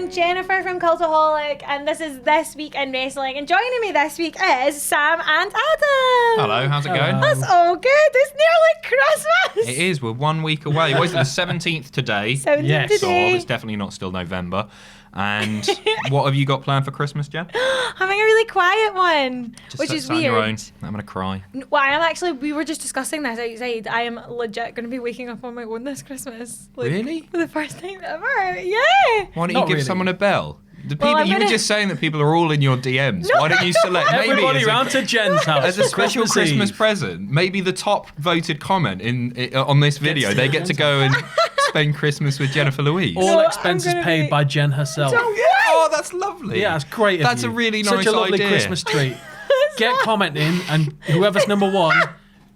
I'm Jennifer from Cultaholic, and this is This Week in Wrestling. And joining me this week is Sam and Adam. Hello, how's it going? That's all good. It's nearly Christmas. It is. We're 1 week away. What is it, the 17th today? 17th Yes. today. So it's definitely not still November. And what have you got planned for Christmas, Jen? Having a really quiet one, Just which sit is on weird. your own. I'm going to cry. Well, I am actually, we were just discussing this outside. I am legit going to be waking up on my own this Christmas. Like, Really? For the first time ever. Yeah. Why don't Not you give really. someone a bell? The people, I'm you were gonna- just saying that people are all in your DMs. No, Why don't you select maybe Everybody as a, round to Jen's house. as a special Christmas Christmas Eve. present? Maybe the top voted comment on this video, they get to go and spend Christmas with Jennifer Louise. All No, I'm expenses gonna paid be- by Jen herself. Don't- Oh, that's lovely. Yeah, it's great. of That's you. a really Such nice a lovely idea. Christmas treat. Get commenting, and whoever's number one,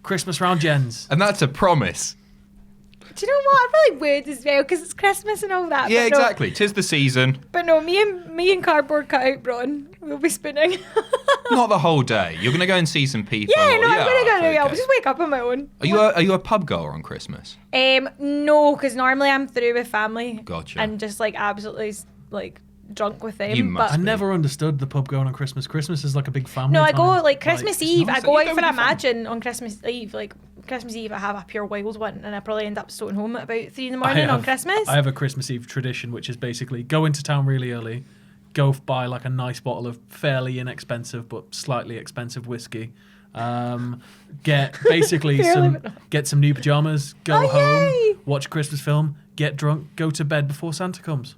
Christmas round Jen's. And that's a promise. Do you know what? I feel like weird as well because it's Christmas and all that. Yeah, but no- exactly. 'Tis the season. But no, me and cardboard cutout Bron will be spinning. Not the whole day. You're going to go and see some people. Yeah, no, I'm gonna go. okay. I'll just wake up on my own. Are you a pub goer on Christmas? No, because normally I'm through with family. Gotcha. And just like absolutely like drunk with them. You must I but be. never understood the pub going on Christmas. Christmas is like a big family. no, I time. go like Christmas it's Eve. nice. I go You out go for with a your family. imagine on Christmas Eve. Like Christmas Eve, I have a pure wild one, and I probably end up stoning home at about 3 in the morning on Christmas. I have a Christmas Eve tradition, which is basically go into town really early, go buy like a nice bottle of fairly inexpensive but slightly expensive whiskey. Get basically Fairly get some new pajamas, go Oh, home, yay! watch a Christmas film, get drunk, go to bed before Santa comes.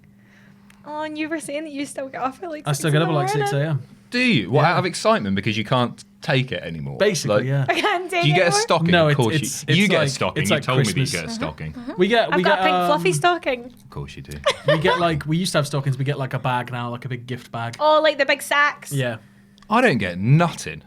Oh, and you were saying that you still get off at like I 6 still get in up the at like 6 morning. a.m. Do you? What, Yeah. out of excitement because you can't take it anymore? Basically, Like, yeah. I can't take Do you get a anymore. stocking? No, of course it's you get a like- stocking. it's You like told me that Christmas. you get a stocking. We get I've got a pink fluffy um, stocking. Of course you do. we get like we used to have stockings. We get like a bag now, like a big gift bag. Oh, like the big sacks. Yeah. I don't get nothing.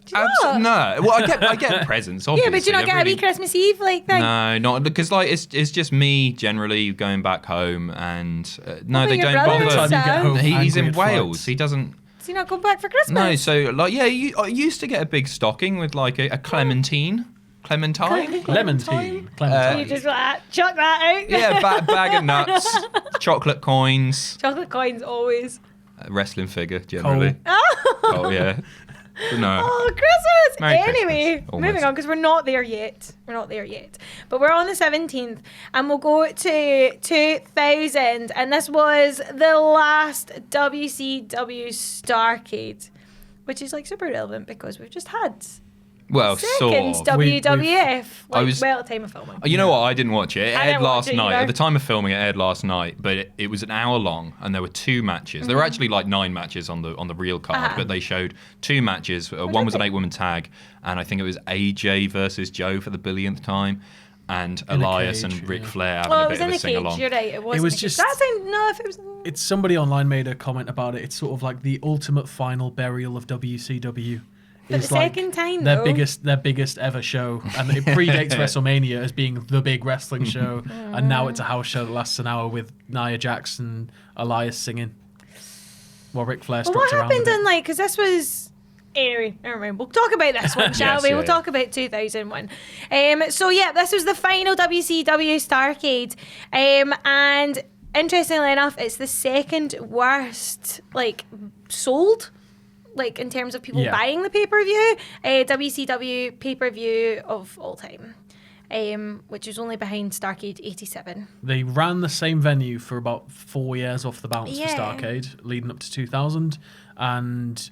Do you not? No. Well, I get presents. Obviously. Yeah, but do you not I get a really- wee Christmas Eve like thing? No, not because like it's just me generally going back home and no, What they about your don't brother By the and time you get Sam? home, He's in angry at Wales. flights. He doesn't. Does he not go back for Christmas? No, so like yeah, I used to get a big stocking with like a clementine. Clementine? Clementine. You just chuck that out. Yeah, bag of nuts, chocolate coins, Chocolate coins always. a wrestling figure generally. Oh, Oh yeah. But no. oh Christmas! Merry Anyway, Christmas, almost. moving on because we're not there yet. But we're on the 17th and we'll go to 2000. And this was the last WCW Starrcade, which is like super relevant because we've just had Well, second sort of. WWF. I was- Well, time of filming. You know what? I didn't watch it. It I aired didn't watch last it night. either. At the time of filming, it aired last night, but it was an hour long, and there were 2 matches. There were actually like 9 matches on the real card, Uh-huh. but they showed 2 matches. One did was an they? 8-woman tag, and I think it was AJ versus Joe for the billionth time, and In a Elias cage, and Ric yeah. Flair having Oh, a it bit was of in a the sing cage. along. You're right. It was. was in the cage. just- That sound. No, if it was. It's somebody online made a comment about it. It's sort of like the ultimate final burial of WCW. But It's the like second time, their though. biggest ever show, and it predates WrestleMania as being the big wrestling show, and now it's a house show that lasts an hour with Nia Jax and Elias singing, while Ric Flair Well, struts what around. happened a bit. in like? Because this was. Anyway, never mind. We'll talk about this one, shall Yes, we? yeah, We'll yeah. talk about 2001. So yeah, this was the final WCW Starrcade, and interestingly enough, it's the second worst like sold. Like in terms of people Yeah. buying the pay-per-view, WCW pay-per-view of all time, which was only behind Starrcade 87. They ran the same venue for about 4 years off the bounce Yeah. for Starrcade, leading up to 2000. And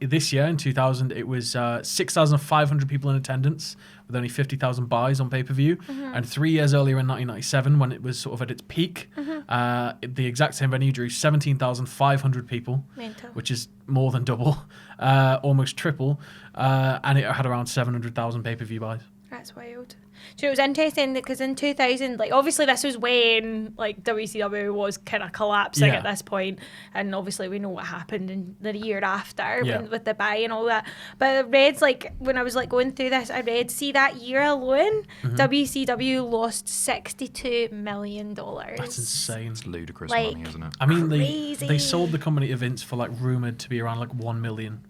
this year, in 2000, it was 6,500 people in attendance, with only 50,000 buys on pay-per-view. And 3 years earlier, in 1997, when it was sort of at its peak, the exact same venue drew 17,500 people, Mental. which is more than double, almost triple. And it had around 700,000 pay-per-view buys. That's wild. So it was interesting because in 2000, like obviously this was when like WCW was kind of collapsing Yeah. at this point, and obviously we know what happened in the year after Yeah. with the buy and all that. But I read like when I was like going through this, I read see that year alone, Mm-hmm. WCW lost $62 million. That's insane. It's ludicrous Like- money, isn't it? I mean, Crazy. they sold the company to Vince for like rumored to be around like 1 million.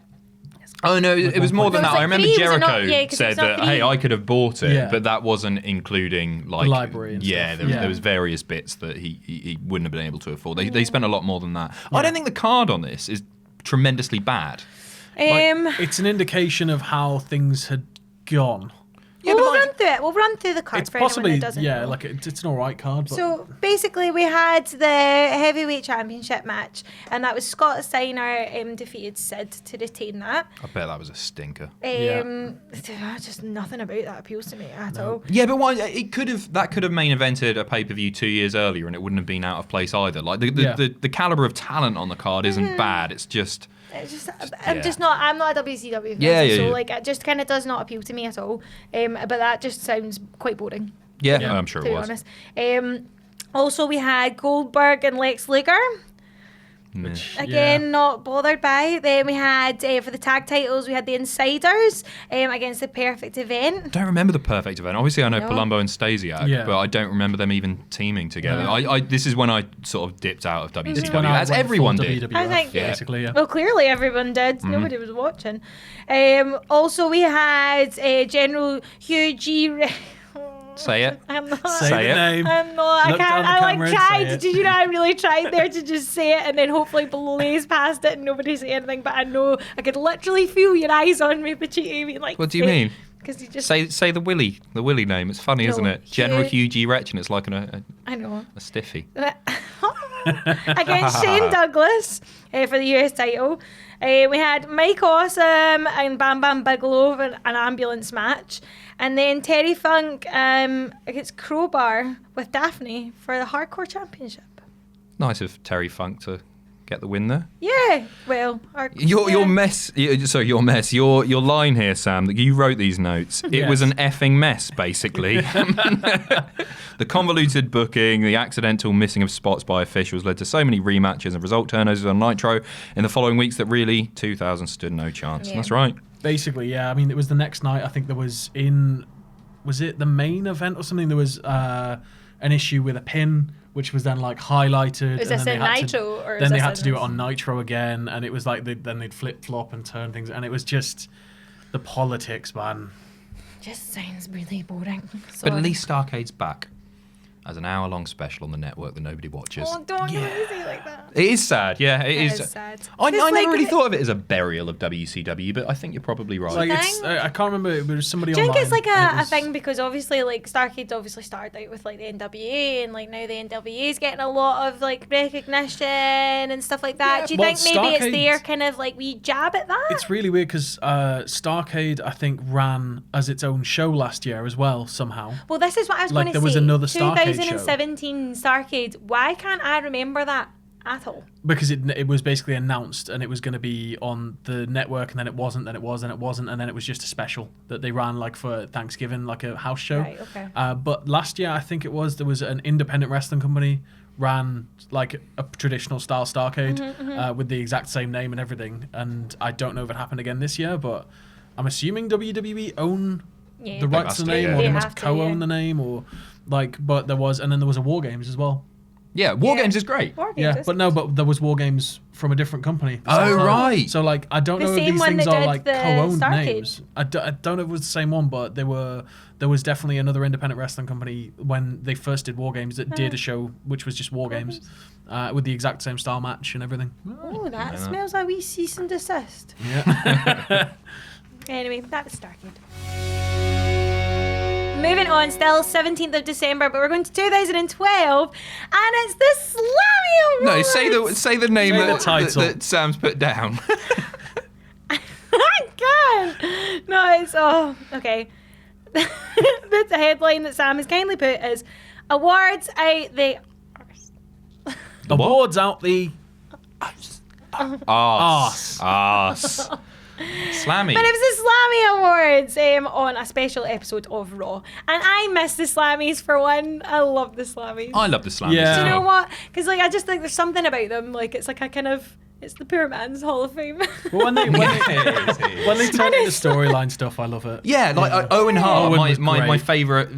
Oh no, it was more than There that. was I remember 3, was it Jericho not? Yeah, 'cause said it's not that, hey, 3. I could have bought it, Yeah. but that wasn't including like The library and yeah, stuff. there was various bits that he wouldn't have been able to afford. They spent a lot more than that. I don't think the card on this is tremendously bad. It's an indication of how things had gone. Yeah, we'll but like- run through it. We'll run through the card It's for anyone possibly, that doesn't know. like it's an alright card. But So basically, we had the heavyweight championship match, and that was Scott Steiner defeated Sid to retain that. I bet that was a stinker. Just nothing about that appeals to me at all. Yeah, but why? It could have main evented a pay per view 2 years earlier, and it wouldn't have been out of place either. Like the caliber of talent on the card isn't bad. It's just. I'm not a WCW fan, so like it just kind of does not appeal to me at all. But that just sounds quite boring. Yeah, I'm sure To it be was. honest. Also, we had Goldberg and Lex Luger. Again, not bothered by. Then we had for the tag titles, we had the Insiders against the Perfect Event. Don't remember the Perfect Event. Obviously, I know No. Palumbo and Stasiak, but I don't remember them even teaming together. No. I this is when I sort of dipped out of WCW, It's when I as went everyone full did. WWF, I think- basically, yeah. Well, clearly everyone did. Nobody was watching. Also, we had General Hugh G. Say it. I'm not. Say Say the it. name. I'm not. I Look can't. down the I camera and tried. say it. Did you know? I really tried there to just say it and then hopefully blaze past it and nobody say anything. But I know I could literally feel your eyes on me, but you mean like. What do you mean? Because you just. Say the Willie name. It's funny, isn't it? General Hugh G. Wretch, and it's like a I know. stiffy. Against Shane Douglas for the US title. We had Mike Awesome and Bam Bam Bigelow for an ambulance match. And then Terry Funk against Crowbar with Daphne for the Hardcore Championship. Nice of Terry Funk to get the win there. Yeah, well, Your mess. Sorry, your mess. Your line here, Sam. That you wrote these notes. It was an effing mess, basically. The convoluted booking, the accidental missing of spots by officials led to so many rematches and result turnovers on Nitro in the following weeks that really 2000 stood no chance. Yeah. And that's right. Basically, yeah. I mean, it was the next night. I think there was was it the main event or something? There was an issue with a pin, which was then like highlighted. Was this in Nitro or then they had to do it on Nitro again, and it was like then they'd flip flop and turn things, and it was just the politics, man. Just sounds really boring. But at least Starrcade's back as an hour-long special on the network that nobody watches. Oh, don't you say it like that. It is sad, yeah. It is sad. I It's never like really thought of it as a burial of WCW, but I think you're probably right. Like Thing? I can't remember. It was somebody. Do you think online, it's like and it a was- thing because obviously like Starrcade obviously started out with like the NWA and like now the NWA is getting a lot of like recognition and stuff like that. Yeah, Do you well, think maybe it's Starrcade- their kind of like wee jab at that? It's really weird because Starrcade, I think, ran as its own show last year as well somehow. Well, this is what I was Like, going to say. there was another Starrcade show. 2017 Starrcade. Why can't I remember that at all? Because it was basically announced and it was going to be on the network, and then it wasn't, then it was, then it wasn't, and then it was just a special that they ran like for Thanksgiving, like a house show. Right, okay. But last year, I think there was an independent wrestling company ran like a traditional style Starrcade with the exact same name and everything. And I don't know if it happened again this year, but I'm assuming WWE own Yeah. the rights to the must do, name, yeah. or They they have must to, co-own yeah. the name, or like. But there was War Games as well. Yeah, War Yeah. Games is great. War Yeah, Games. but there was War Games from a different company. Oh, right. So like, I don't The know if same these one things that are did like the co-owned Starrcade. names. I don't know if it was the same one, but there was definitely another independent wrestling company when they first did War Games that did a show which was just War Games with the exact same style match and everything. Oh, that smells like wee cease and desist. Yeah. Anyway, that was Starrcade. Moving on, still 17th of December, but we're going to 2012, and it's the Slammy Awards. No, say the name Say the that, title. that Sam's put down. I can't. No, it's okay. The headline that Sam has kindly put is awards out the arse. Awards out the Arse. Arse. Slammy. But it was the Slammy Awards on a special episode of Raw, and I miss the Slammies for one. I love the Slammies. I love the Slammy. Yeah. Do you know what? Because like I just think there's something about them. Like it's like a kind of it's the poor man's Hall of Fame. well, when they It is, it is. turn into storyline stuff, I love it. Yeah, like Owen Hart, Owen was my great. favourite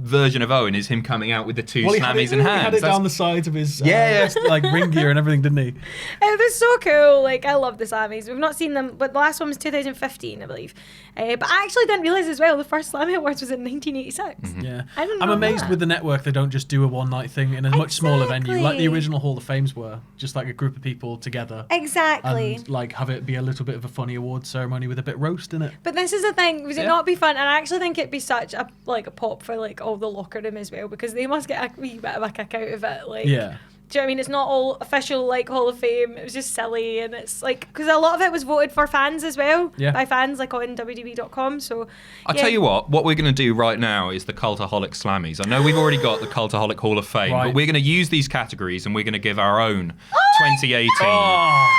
version of Owen is him coming out with the two Slammies in He hands. had it down the sides of his Yeah. like ring gear and everything, didn't he? It was so cool. Like, I love the Slammies. We've not seen them, but the last one was 2015, I believe. But I actually didn't realise as well, the first Slammy Awards was in 1986. Yeah. I didn't I'm know amazed that. with the network they don't just do a one-night thing in a much smaller venue, like the Exactly. original Hall of Fames were. Just like a group of people together. Exactly. And like have it be a little bit of a funny award ceremony with a bit roast in it. But this is the thing, would it Yeah. not be fun? And I actually think it'd be such a pop for like all the locker room as well, because they must get a wee bit of a kick out of it. Like, Yeah. do you know what I mean? It's not all official like Hall of Fame. It was just silly, and it's like because a lot of it was voted for fans as well, Yeah. by fans like on WWE.com. So I'll tell you what we're going to do right now is the Cultaholic Slammies. I know we've already got the Cultaholic Hall of Fame, Right. but we're going to use these categories and we're going to give our own 2018. Oh,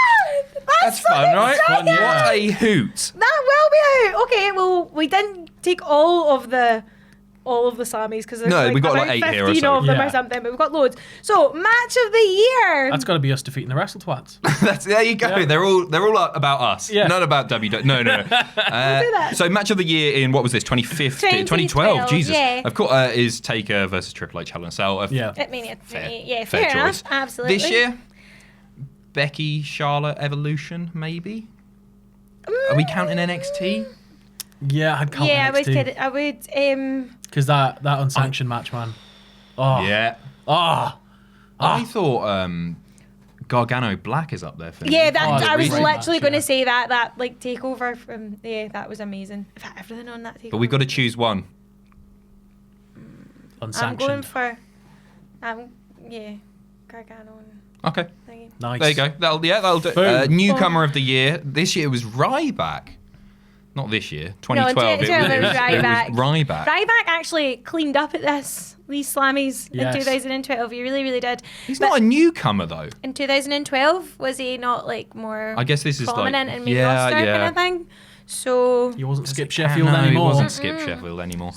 That's fun, right? Fun, yeah. What a hoot. that will be out. Okay, well we didn't take all of the Slammies because there's No, like we've got about like 8 here or 15 so. of them Yeah. or something, but we've got loads. So match of the year. that's got to be us defeating the Wrestle Twats. There you go. Yeah. They're all about us. Yeah. Not about WWE. No. that. So match of the year in what was this? 2015, 2012. Jesus. yeah. Of course, is Taker versus Triple H Hell in a Cell. Yeah. At Mania. Fair. Yeah, Fair fair choice. enough. Absolutely. This year, Becky Charlotte Evolution, maybe. Are we counting NXT? Yeah, I'd count Yeah, I would. NXT. I would. Because that unsanctioned match, man. Oh. Yeah. Oh. I thought Gargano Black is up there for me. Yeah, that Oh, I was great literally match, going to yeah. say that like takeover from that was amazing. In fact, everything on that takeover. But we've got to choose one. I'm Unsanctioned. going for, Gargano and Okay. thingy. Nice. There you go. That'll do. Boom. Newcomer of the year. This year was Ryback. Not this year. 2012. it was Ryback. Ryback. Ryback actually cleaned up at these Slammies Yes. in 2012. He really, really did. He's But not a newcomer though. in 2012, was he not like more I guess this is prominent like in main roster kind of thing? So, He wasn't Skip Sheffield no, anymore. He wasn't Skip Sheffield anymore.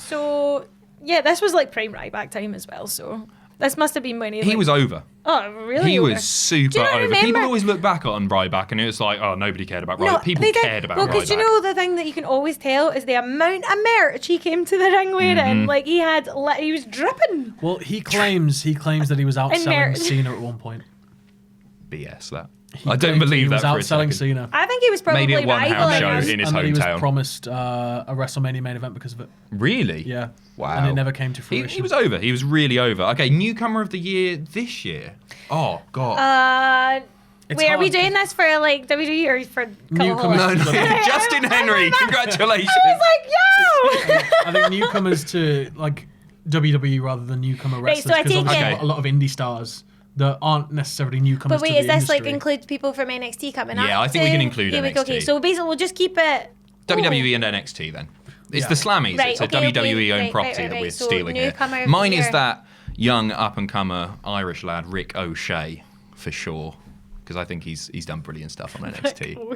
yeah, this was like prime Ryback time as well. So this must have been when He was over. Oh, really? He over? was super Do you not over. remember- People always look back on Ryback and it's like, oh, nobody cared about Ryback. No, People they did. cared about Well, Ryback. because you know the thing that you can always tell is the amount of merch he came to the ring wearing. Mm-hmm. Like he was dripping. Well, he claims that he was outselling merit. Cena at one point. BS that. He I don't claims believe he that was for a outselling second. Cena. I think he was probably Maybe at one house rivaling show him. in his and that he was hometown. promised a WrestleMania main event because of it. Really? Yeah. Wow. And it never came to fruition. He was over. He was really over. Okay, newcomer of the year this year. Oh God. It's Wait, are we hard doing this for like WWE or for Newcomers. Cultaholic? no. Justin Henry. Congratulations. I was like, yo! I think newcomers to like WWE rather than newcomer Right, wrestlers so I because take obviously it- a lot of indie stars that aren't necessarily newcomers But wait, to is the this like industry. includes people from NXT coming up? Yeah, I think we can include Here we go. NXT. Okay, so basically we'll just keep it. WWE and NXT then. It's Yeah. the Slammies. Right, It's a okay, WWE owned right, property right, that right. we're So stealing here. newcomer of the Mine is year. that young up and comer Irish lad Rick O'Shea for sure. Because I think he's done brilliant stuff on NXT. Ooh.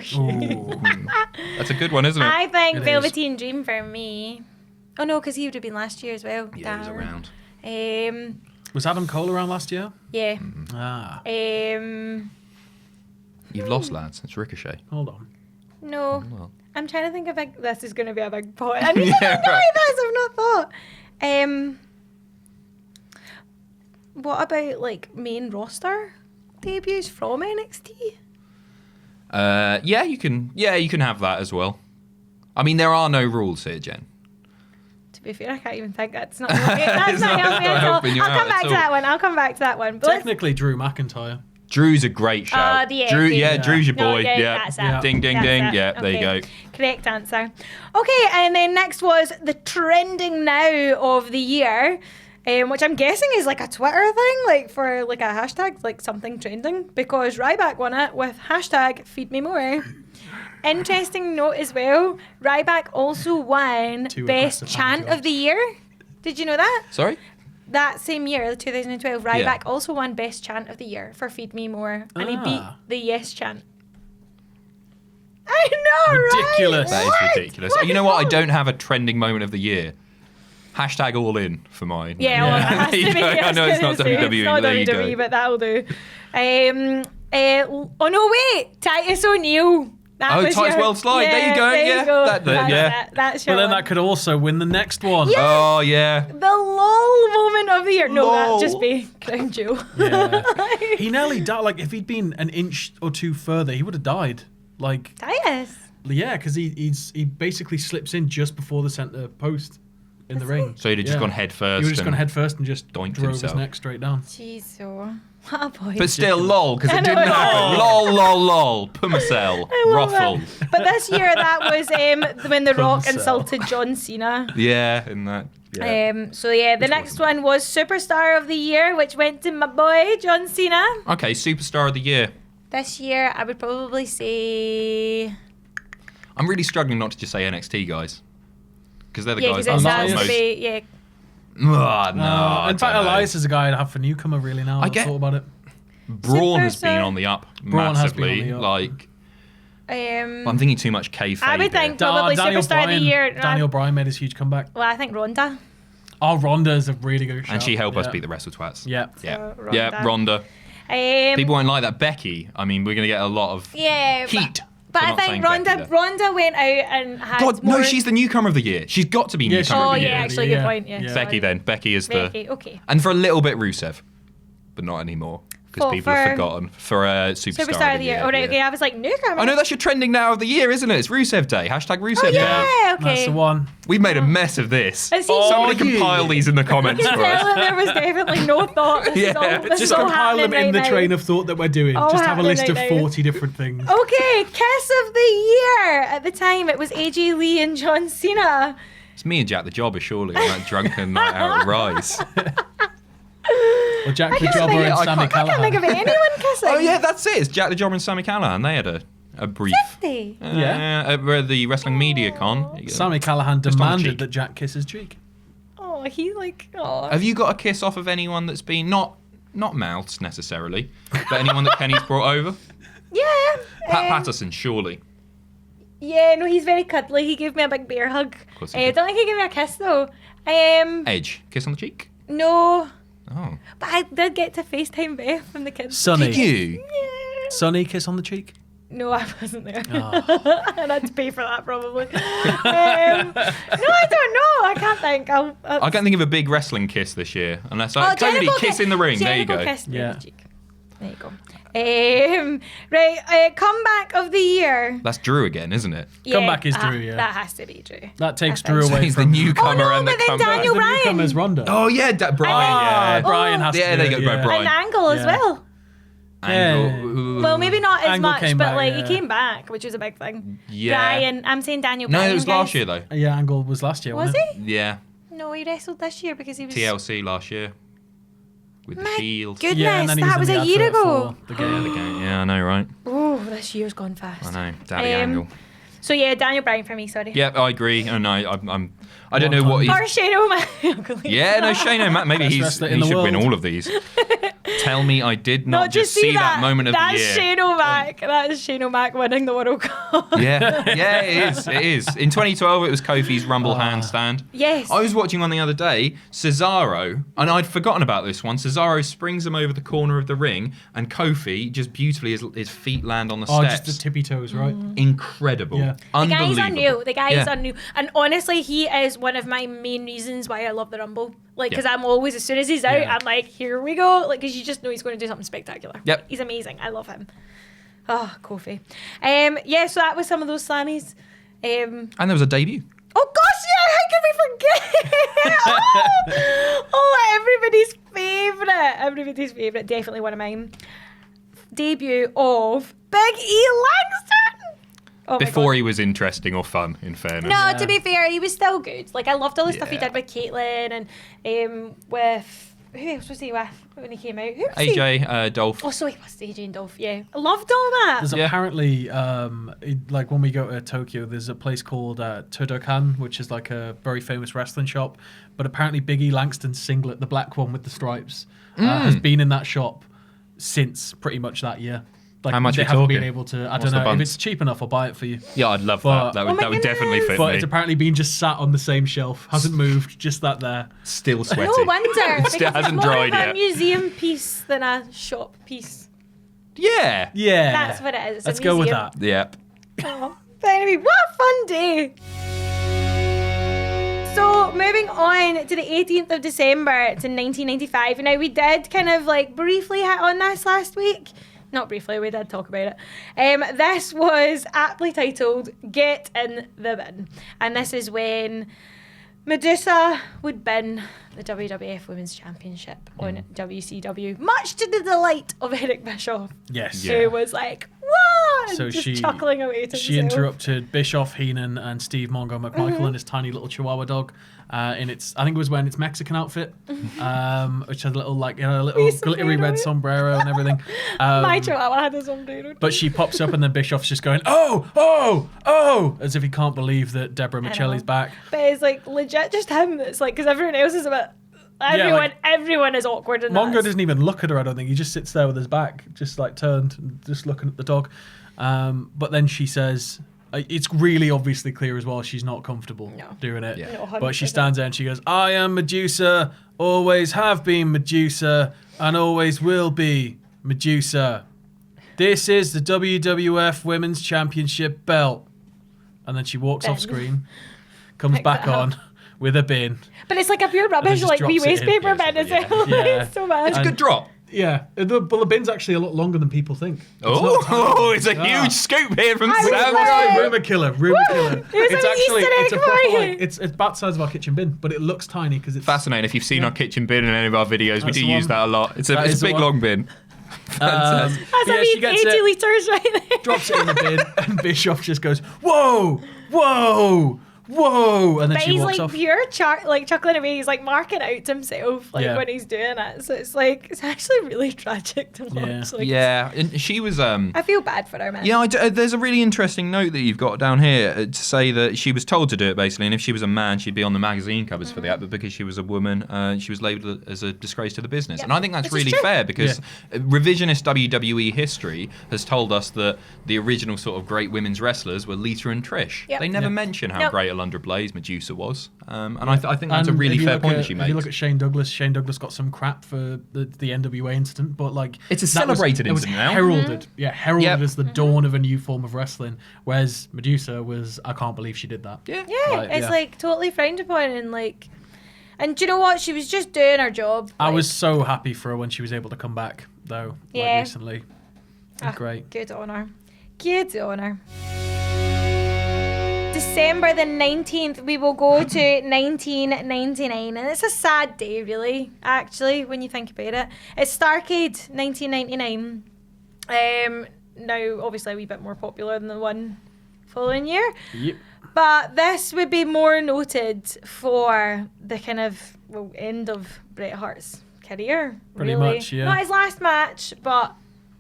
That's a good one, isn't it? I think It is. Velveteen Dream for me. Oh no, because he would have been last year as well. Yeah, he's Damn. around. Was Adam Cole around last year? Yeah. Ah, You've lost, lads. It's Ricochet. hold on. No. Well. I'm trying to think of this is going to be a big point. I need to Yeah, think about right. this. I've not thought. What about like main roster debuts from NXT? Yeah, you can have that as well. I mean, there are no rules here, Jen. To be fair, I can't even think that's not. That's It's not not helping at all. helping you I'll out come back at to all. that one. I'll come back to that one. But let's- Technically, Drew McIntyre. Drew's a great shout. the Drew, ending. yeah, Yeah. Drew's your No, boy. yeah, Yeah, that's Yeah. it. ding, ding, That's ding. it. Yeah, there you Okay. go. Correct answer. Okay, and then next was the trending now of the year, which I'm guessing is like a Twitter thing, like for like a hashtag, like something trending, because Ryback won it with hashtag Feed Me More. Interesting note as well, Ryback also won Two Best aggressive Chant hand of the Year. Did you know that? Sorry? That same year, 2012, Ryback Yeah. also won Best Chant of the Year for Feed Me More, and he beat Ah. the Yes chant. I know, Ridiculous. right? That What? is ridiculous. You know what? I don't have a trending moment of the year. Hashtag all in for mine. Yeah, well, that has There to you be. go. I know it's not WWE. It's not There you WWE, go. but that'll do. Oh no, wait, Titus O'Neil. That was Titus your- World Slide. There you go. There Yeah. you go. That's That's it. That's your But then one. that could also win the next one. Oh, yeah. The lol moment of the year. No, Lol. that'd just be Crown Jewel. Yeah. He nearly died. Like, if he'd been an inch or two further, he would have died. Like, Titus. yeah, because he basically slips in just before the center post in the ring. So he'd have just gone head first. He would have just and- gone head first and just doinked drove himself. his neck straight down. Jeez, so what a boy. But still, lol, because I it didn't know. happen. Lol, lol, lol. Pumacell. I love Ruffle. it. But this year, that was when The Rock Pumcell. insulted John Cena. Yeah, in that. Yeah. The next one was Superstar of the Year, which went to my boy John Cena. Okay, Superstar of the Year. This year, I would probably say I'm really struggling not to just say NXT guys. Because they're the yeah, guys because that it I'm has to most... be yeah. No, in fact, I don't know. Elias is a guy I'd have for newcomer really now. I I've get- thought about it. Braun has been Superstar. on the up Braun has been on massively. the up. Like, Um, I'm thinking too much kayfabe. I would think here. probably Daniel Superstar of the Bryan, Year. Daniel Bryan made his huge comeback. Well, I think Ronda. Oh, Ronda is a really good shout. And she helped us Yeah. beat the Wrestle Twats. Yeah. Yeah. So, Ronda. Yeah, Ronda. People won't like that. Becky, I mean, we're going to get a lot of Yeah, heat. But for I not think saying Becky there. Ronda went out and had God, more... no, she's the newcomer of the year. She's got to be Yeah, newcomer Oh, of the yeah, year. actually, good point. Yeah. Yeah. Becky then. Becky is Becky, the... okay. And for a little bit, Rusev. But not anymore. Because For- people have for- forgotten. For Superstar of the Year. Oh, right, okay, I was like, newcomer. Oh no, that's your trending now of the year, isn't it? It's Rusev Day. Hashtag Rusev Day. yeah, okay. That's the one. We've made a mess of this. Has he- Somebody Oh, yeah. compile these in the comments You for can tell us. that there was definitely no thought. This is Yeah, all, this just is Just all compile them happening in the right train now. of thought that we're doing. All Just have a happening list of right now. 40 different things. Okay, Kiss of the Year. At the time, it was AJ Lee and John Cena. It's me and Jack the Jobber, surely, on that drunken night out at Rise. Or Jack the can't Jobber think- and I Sammy can't- I can't think of Callahan. anyone kissing. Oh yeah, that's it. It's Jack the Jobber and Sammy Callahan. They had a brief. 50. Yeah. At the Wrestling Media Con. Sammy Callahan Just on the demanded cheek. that Jack kiss his cheek. Oh, he like, oh. Have you got a kiss off of anyone that's been not mouths necessarily, but anyone that Kenny's brought over? Yeah. Pat Patterson, surely. Yeah, no, he's very cuddly. He gave me a big bear hug. course he I did. don't think he gave me a kiss though. Edge, kiss on the cheek. No, Oh, but I did get to FaceTime Beth from the kids. Sonny. did you? Yeah. Sonny, kiss on the cheek. No, I wasn't there. Oh. And I had to pay for that probably. No, I don't know. I can't think. I can't think of a big wrestling kiss this year, unless Cody Jericho kiss in the ring. There you Jericho go. kissed me on Yeah. the cheek. There you go. Right, comeback of the year. That's Drew again, isn't it? Comeback is that- Drew, yeah. That has to be Drew. That takes I think Drew so. away He's the from newcomer Oh, no, and the but then comeback. Daniel the Bryan. newcomer's Ronda. Oh yeah, Brian. Yeah. Brian has to Yeah, do there it, you go, Brian. An Angle as Yeah. well. Angle. Well, maybe not as Angle much, came but back, like yeah. he came back, which was a big thing. Yeah. Brian, I'm saying Daniel No, Bryan. it was guys. last year though. Yeah, Angle was last year, Was wasn't it? he? Yeah, No, he wrestled this year because he was. TLC last year with the My Shield. goodness, Yeah, and then he was that in was the a year advert ago. for the Yeah, game. the game. Yeah, I know, right? Oh, this year's gone fast. I know, Daddy Um, Angle. So yeah, Daniel Bryan for me. Sorry. Yep, I agree. And I don't know what he's. Or Shane O'Mac. Yeah, no, Shane O'Mac. Maybe Best he wrestler in the should win world. all of these. Tell me I did not Did you just see that moment of That's the year. Shane O'Mac. That is Shane O'Mac winning the World Cup. Yeah, it is. It is. In 2012, it was Kofi's Rumble handstand. Yes. I was watching one the other day, Cesaro, and I'd forgotten about this one. Cesaro springs him over the corner of the ring, and Kofi just beautifully, his feet land on the Oh, steps. just the tippy toes, right? Incredible. Yeah. The Unbelievable. guy's unreal. The guy is Yeah. unreal. And honestly, he is one of my main reasons why I love the Rumble. Like, because Yeah. I'm always, as soon as he's out, Yeah. I'm like, here we go. Like, because you just know he's going to do something spectacular. Yep. He's amazing. I love him. Oh, Kofi. Yeah, so that was some of those Slammies. And there was a debut. Oh gosh, yeah! How can we forget? Everybody's favorite. Everybody's favorite. Definitely one of mine. Debut of Big E Langston. Oh my Before God. he was interesting or fun, in fairness. No, to be fair, he was still good. Like I loved all the stuff he Yeah. did with Caitlyn and with who else was he with when he came out? Who was he? AJ, Dolph. Oh, so he was AJ and Dolph. Yeah, I loved all that. There's Yeah. apparently, like when we go to Tokyo, there's a place called Todokan, which is like a very famous wrestling shop. But apparently, Big E Langston's singlet, the black one with the stripes, has been in that shop since pretty much that year. Like, How much they we haven't been talking? able to. I What's don't the know if bunts? it's cheap enough. I'll buy it for you. Yeah, I'd love But- that. That Oh would, my that would definitely goodness. fit But me. it's apparently been just sat on the same shelf, hasn't moved, just that there. Still sweaty. No wonder. because Still it's hasn't more dried of a yet. museum piece than a shop piece. Yeah. Yeah, That's what it is. It's Let's a go with museum. that. Yep. Oh. But anyway, what a fun day. So moving on to the 18th of December to 1995. Now we did kind of like briefly hit on this last week. Not briefly, we did talk about it. This was aptly titled Get in the Bin. And this is when Medusa would bin the WWF Women's Championship on WCW, much to the delight of Eric Bischoff. Yes. Who was like, what? So just chuckling away to she himself. interrupted Bischoff, Heenan, and Steve Mongo McMichael and his tiny little Chihuahua dog in its, I think it was wearing its Mexican outfit, which had a little glittery red sombrero and everything. My Chihuahua had a sombrero. But she pops up and then Bischoff's just going, oh, as if he can't believe that Deborah Michelli's back. But it's like legit just him. It's like, because everyone else is a bit. Everyone is awkward in Mongo that. doesn't even look at her, I don't think. He just sits there with his back, just like turned, and just looking at the dog. But then she says, it's really obviously clear as well, she's not comfortable doing it. Yeah. No, but she stands there and she goes, I am Medusa, always have been Medusa, and always will be Medusa. This is the WWF Women's Championship belt. And then she walks off screen, comes back on with a bin. But it's like a pure rubbish, like wee waste paper bin, is it? Yeah. It's so bad. It's a good drop. Yeah, the bin's actually a lot longer than people think. It's a huge scoop here from I Sam. was Rumor killer. It's an It's about the size of our kitchen bin, but it looks tiny because it's Fascinating. If you've seen our kitchen bin in any of our videos, we do use that a lot. It's a big, long bin. That's she gets 80 it, litres right there. drops it in the bin, and Bischoff just goes, whoa, and then But she he's walks like off. pure chuckling away. He's like marking out to himself when he's doing it. So it's like, it's actually really tragic to watch. Like, And she was. I feel bad for her, man. Yeah, there's a really interesting note that you've got down here to say that she was told to do it, basically, and if she was a man, she'd be on the magazine covers for that, but because she was a woman, she was labelled as a disgrace to the business. Yep. And I think that's Which is really true. fair, because revisionist WWE history has told us that the original sort of great women's wrestlers were Lita and Trish. Yep. They never Yep. mention how Nope. great Alundra Blaze Medusa was. And I think that's a And really if you fair look point at, she If made. you look at Shane Douglas got some crap for the NWA incident, but like It's a that celebrated it was incident now. heralded, heralded Yep. as the dawn of a new form of wrestling. Whereas Medusa was, I can't believe she did that. Yeah. Yeah, it's like totally frowned upon and do you know what? She was just doing her job. I was so happy for her when she was able to come back, though. Yeah. Recently, great. Good on her. Good on her. December the 19th, we will go to 1999, and it's a sad day, really, actually, when you think about it. It's Starrcade, 1999. Now, obviously, a wee bit more popular than the one following year. Yep. But this would be more noted for the kind of end of Bret Hart's career. Pretty really. much, yeah. Not his last match, but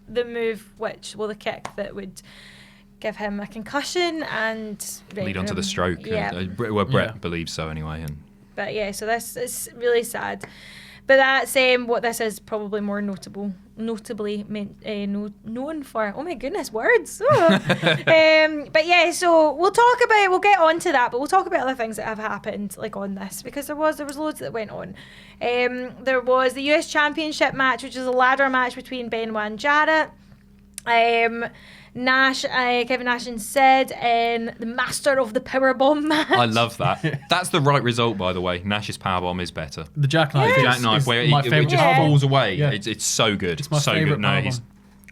the move, the kick that would give him a concussion and Lead on to the stroke. Yeah. Brett believes so anyway. But yeah, so this is really sad. But that's what this is probably more notably known for. Oh my goodness, words. Oh. But yeah, so we'll get on to that, but we'll talk about other things that have happened on this, because there was loads that went on. There was the US Championship match, which is a ladder match between Benoit and Jarrett. Kevin Nash and Sid in the Master of the Powerbomb match. I love that. That's the right result, by the way. Nash's powerbomb is better. The jackknife. The jackknife, where my it favorite just powerbomb. falls away. Yeah. It's so good. It's my so favorite good. No, he's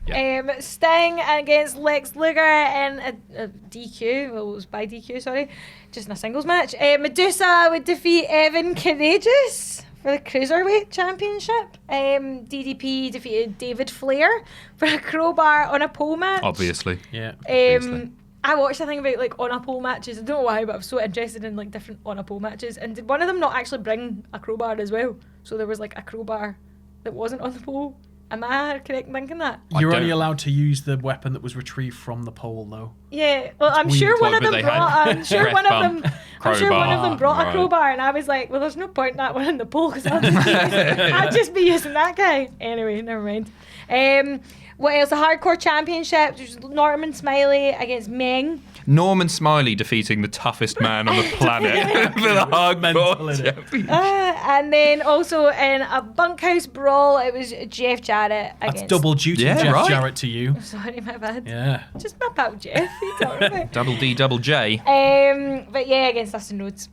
powerbomb. Sting against Lex Luger in a DQ. Well, it was by DQ, sorry. Just in a singles match. Medusa would defeat Evan Courageous for the Cruiserweight Championship. DDP defeated David Flair for a crowbar on a pole match. obviously. Yeah. Obviously. I watched a thing about on a pole matches. I don't know why, but I'm so interested in different on a pole matches. And did one of them not actually bring a crowbar as well? So there was a crowbar that wasn't on the pole. Am I correct in thinking that? You're only allowed to use the weapon that was retrieved from the pole, though. Yeah, well, I'm weird. sure one What, of but them they brought. had I'm sure breath one of bump, them. I'm sure one of them brought crowbar, a crowbar, and I was like, well, there's no point in that one in the pole because I'll just be using that guy. Anyway, never mind. What else? The Hardcore Championship. There's Norman Smiley against Meng. Norman Smiley defeating the toughest man on the planet for the Hardcore Championship. And then also in a bunkhouse brawl, it was Jeff Jarrett against... That's double duty, Jeff Jarrett to you. Sorry, my bad. Yeah. Just my pal Jeff. You talking about? Double D, double J. But yeah, against Dustin Rhodes.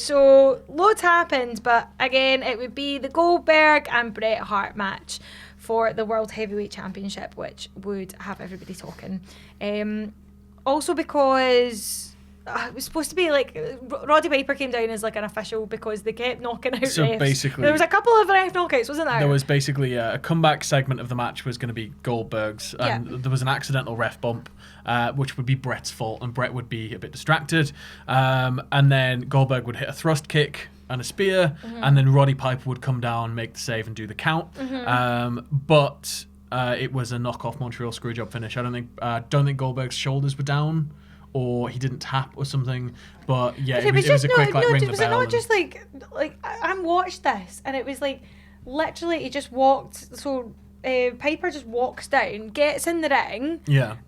So loads happened, but again, it would be the Goldberg and Bret Hart match for the World Heavyweight Championship, which would have everybody talking. Also because it was supposed to be like Roddy Piper came down as like an official because they kept knocking out So refs. basically, there was a couple of ref knockouts, wasn't there? There was basically a comeback segment of the match was going to be Goldberg's, and there was an accidental ref bump, which would be Bret's fault, and Bret would be a bit distracted, and then Goldberg would hit a thrust kick and a spear, and then Roddy Piper would come down, make the save, and do the count. But it was a knockoff Montreal Screwjob finish. I don't think Goldberg's shoulders were down, or he didn't tap or something. But yeah, it was a quick ring the bell. Was it not just like I watched this and it was like literally he just walked. So Piper just walks down, gets in the ring,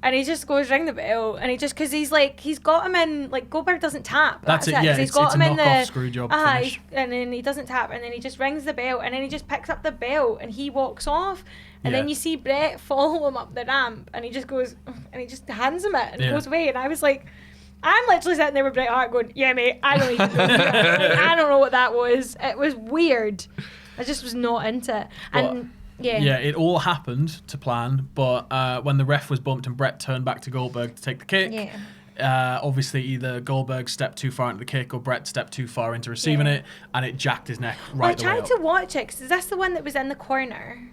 and he just goes ring the bell, and he just because he's got him in like Goldberg doesn't tap. That's it. Yeah, he's got him in the screw job finish. And then he doesn't tap, and then he just rings the bell, and then he just picks up the bell and he walks off, and then you see Bret follow him up the ramp, and he just goes and he just hands him it and goes away, and I was like. I'm literally sitting there with Bret Hart going, yeah, mate, I don't even know. I don't know what that was. It was weird. I just was not into it. And yeah, it all happened to plan, but when the ref was bumped and Bret turned back to Goldberg to take the kick, obviously either Goldberg stepped too far into the kick or Bret stepped too far into receiving it, and it jacked his neck right the way up. I tried to watch it, because is this the one that was in the corner?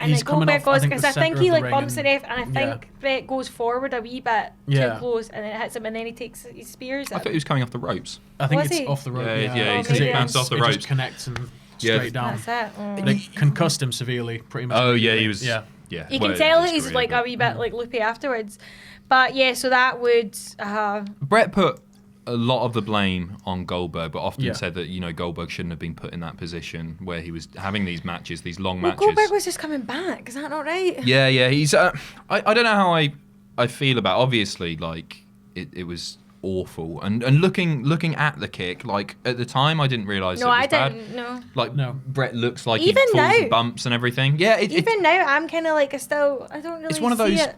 And He's coming Goldberg off, goes, because I think he like bumps the ref, and I yeah. think Bret goes forward a wee bit too close, and then it hits him, and then he takes his spears him. I thought he was coming off the ropes. I think Was it's he? off the rope. Yeah, because he bounced off the it ropes. just connects and straight down. That's it. They concussed him severely, pretty much. Oh yeah, he was. Yeah. Yeah. You can tell that he's like a wee bit like loopy afterwards, but yeah. So that would. Bret put a lot of the blame on Goldberg, but often Yeah. said that Goldberg shouldn't have been put in that position where he was having these matches, these long matches. Goldberg was just coming back. Is that not right? Yeah. He's. I don't know how I feel about. Obviously, like it was awful, and looking at the kick, like at the time I didn't realise. No, it was I bad. didn't. No. Like Bret looks like Even he falls now. and bumps and everything. Yeah. Even now, I'm kind of like I don't really. It's one of see those. it.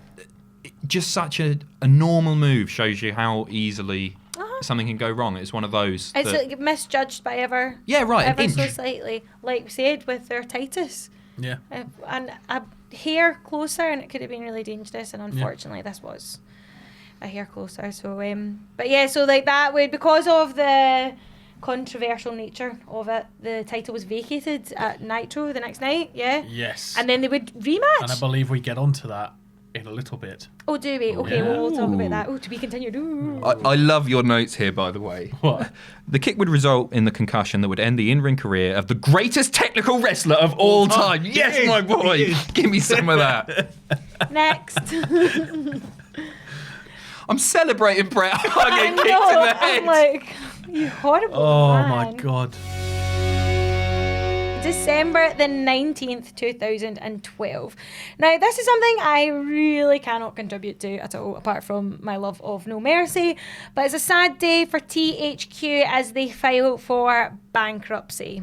Just such a normal move shows you how easily something can go wrong. It's one of those. It's like misjudged by ever. Yeah, right. Ever An so inch. slightly, like we said with their Titus. Yeah. And a hair closer, and it could have been really dangerous. And unfortunately, this was a hair closer. So, but yeah, so like that would, because of the controversial nature of it, the title was vacated at Nitro the next night. Yeah. Yes. And then they would rematch. And I believe we get onto that in a little bit. Oh, do we? Okay, Yeah. well, we'll talk about that. Oh, to be continued. Ooh. I love your notes here, by the way. What? The kick would result in the concussion that would end the in-ring career of the greatest technical wrestler of all time. Yes, my boy. Give me some of that. Next. I'm celebrating Bret Hart getting kicked in the head. I'm like, you horrible Oh man. my god. December the 19th, 2012. Now, this is something I really cannot contribute to at all, apart from my love of No Mercy. But it's a sad day for THQ as they file for bankruptcy.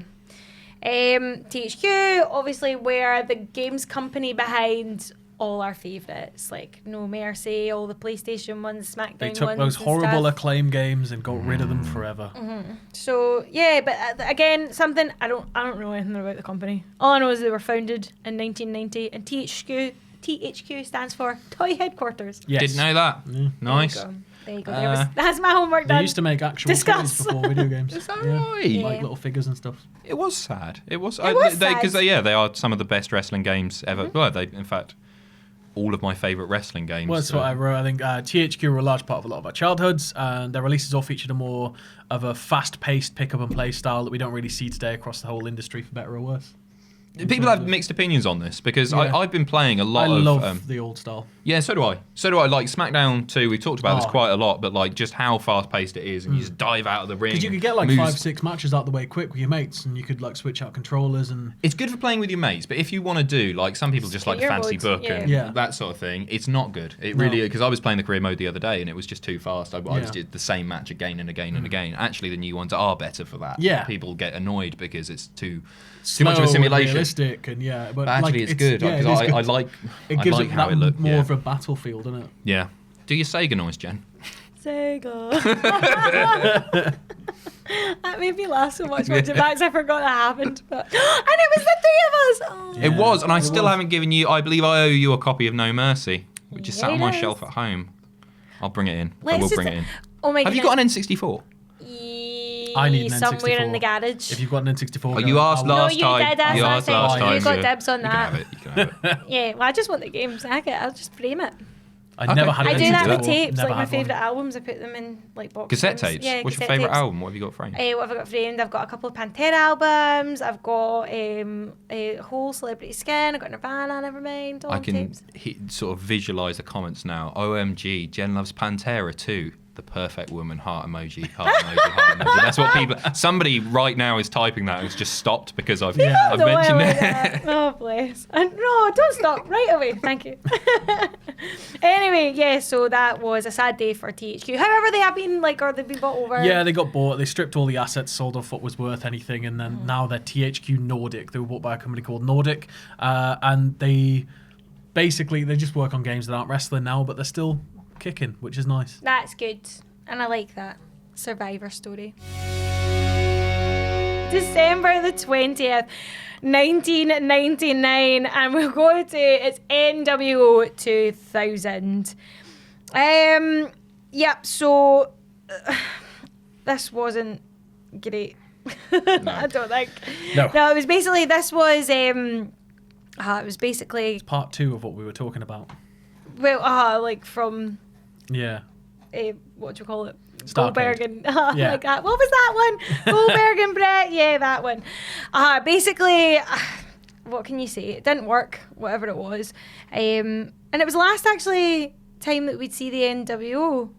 THQ, obviously, were the games company behind all our favourites, like No Mercy, all the PlayStation ones, SmackDown They took ones those and horrible stuff. Acclaim games and got rid of them forever. So yeah, but again, something I don't know anything about the company. All I know is they were founded in 1990, and THQ stands for Toy Headquarters. Yes. Didn't know that. Nice. There you go. That's my homework They done. used to make actual Discuss. toys before video games. Is that right? Like Yeah. little figures and stuff. It was sad. It was sad. because they are some of the best wrestling games ever. Well, they in fact all of my favourite wrestling games. Well, that's what I wrote. I think THQ were a large part of a lot of our childhoods, and their releases all featured a more of a fast-paced pick-up and play style that we don't really see today across the whole industry, for better or worse. People have mixed opinions on this because Yeah. I've been playing a lot I of. love the old style. Yeah, so do I. So do I. Like SmackDown 2, we talked about this quite a lot, but like just how fast paced it is, and you just dive out of the ring. Because you could get like moves. 5-6 matches out the way quick with your mates, and you could like switch out controllers and. It's good for playing with your mates, but if you want to do like some people just like the Career fancy mode, book yeah. and Yeah. that sort of thing, it's not good. It No. really because I was playing the career mode the other day and it was just too fast. I Yeah. just did the same match again and again and again. Actually, the new ones are better for that. Yeah. People get annoyed because it's too Slow much of a and simulation. realistic and yeah, but Actually, like, it's good yeah, because it is I good. like It I gives like it how that it looked. more Yeah. of a battlefield, doesn't it? Yeah. Do your Sega noise, Jen. Sega. That made me laugh so much watching back 'cause I forgot that happened. But and it was the three of us. Oh. It was, and I it still was. haven't given you. I believe I owe you a copy of No Mercy, which is sat on my Yes. shelf at home. I'll bring it in. I Let's will just- bring it in. Oh my Have you goodness. got an N64? I need an somewhere in N64. the garage. If you've got an N64, Oh, you asked No, last you time. did ask You last asked time. last You time. got so dibs on You can that. have it. You can have it. Yeah, well, I just want the game. Sack it. I'll just frame it. I never Okay. had an I do that N64. with tapes, Never like my had one. favourite albums. I put them in like box Cassette frames. tapes. Yeah, What's your cassette favourite tapes. album? What have you got framed? What have I got framed? I've got a couple of Pantera albums. I've got a whole Celebrity Skin. I've got Nirvana, Nevermind, all I on can tapes. sort of visualise the comments now. OMG, Jen loves Pantera too. The perfect woman, heart emoji, heart emoji, heart emoji. That's what people. Somebody right now is typing that and it's just stopped because I've Yeah. I've Don't mentioned worry it. about that. Oh, bless. And no, don't stop. Right away. Thank you. Anyway, yeah, so that was a sad day for THQ. However, they have been, like, or they've been bought over. Yeah, they got bought. They stripped all the assets, sold off what was worth anything, and then now they're THQ Nordic. They were bought by a company called Nordic, and they basically they just work on games that aren't wrestling now, but they're still kicking, which is nice. That's good. And I like that. Survivor Story. December the 20th, 1999. And we'll go to, it's NWO 2000. Yep, so this wasn't great. I don't think. No. No, it was basically, this was, it was basically, Part 2 of what we were talking about. well, like from... Yeah. What do you call it? Starrcade. Goldberg and Yeah. like that. What was that one? Goldberg and Bret. Yeah, that one. Basically, what can you say? It didn't work, whatever it was. And it was last actually time that we'd see the NWO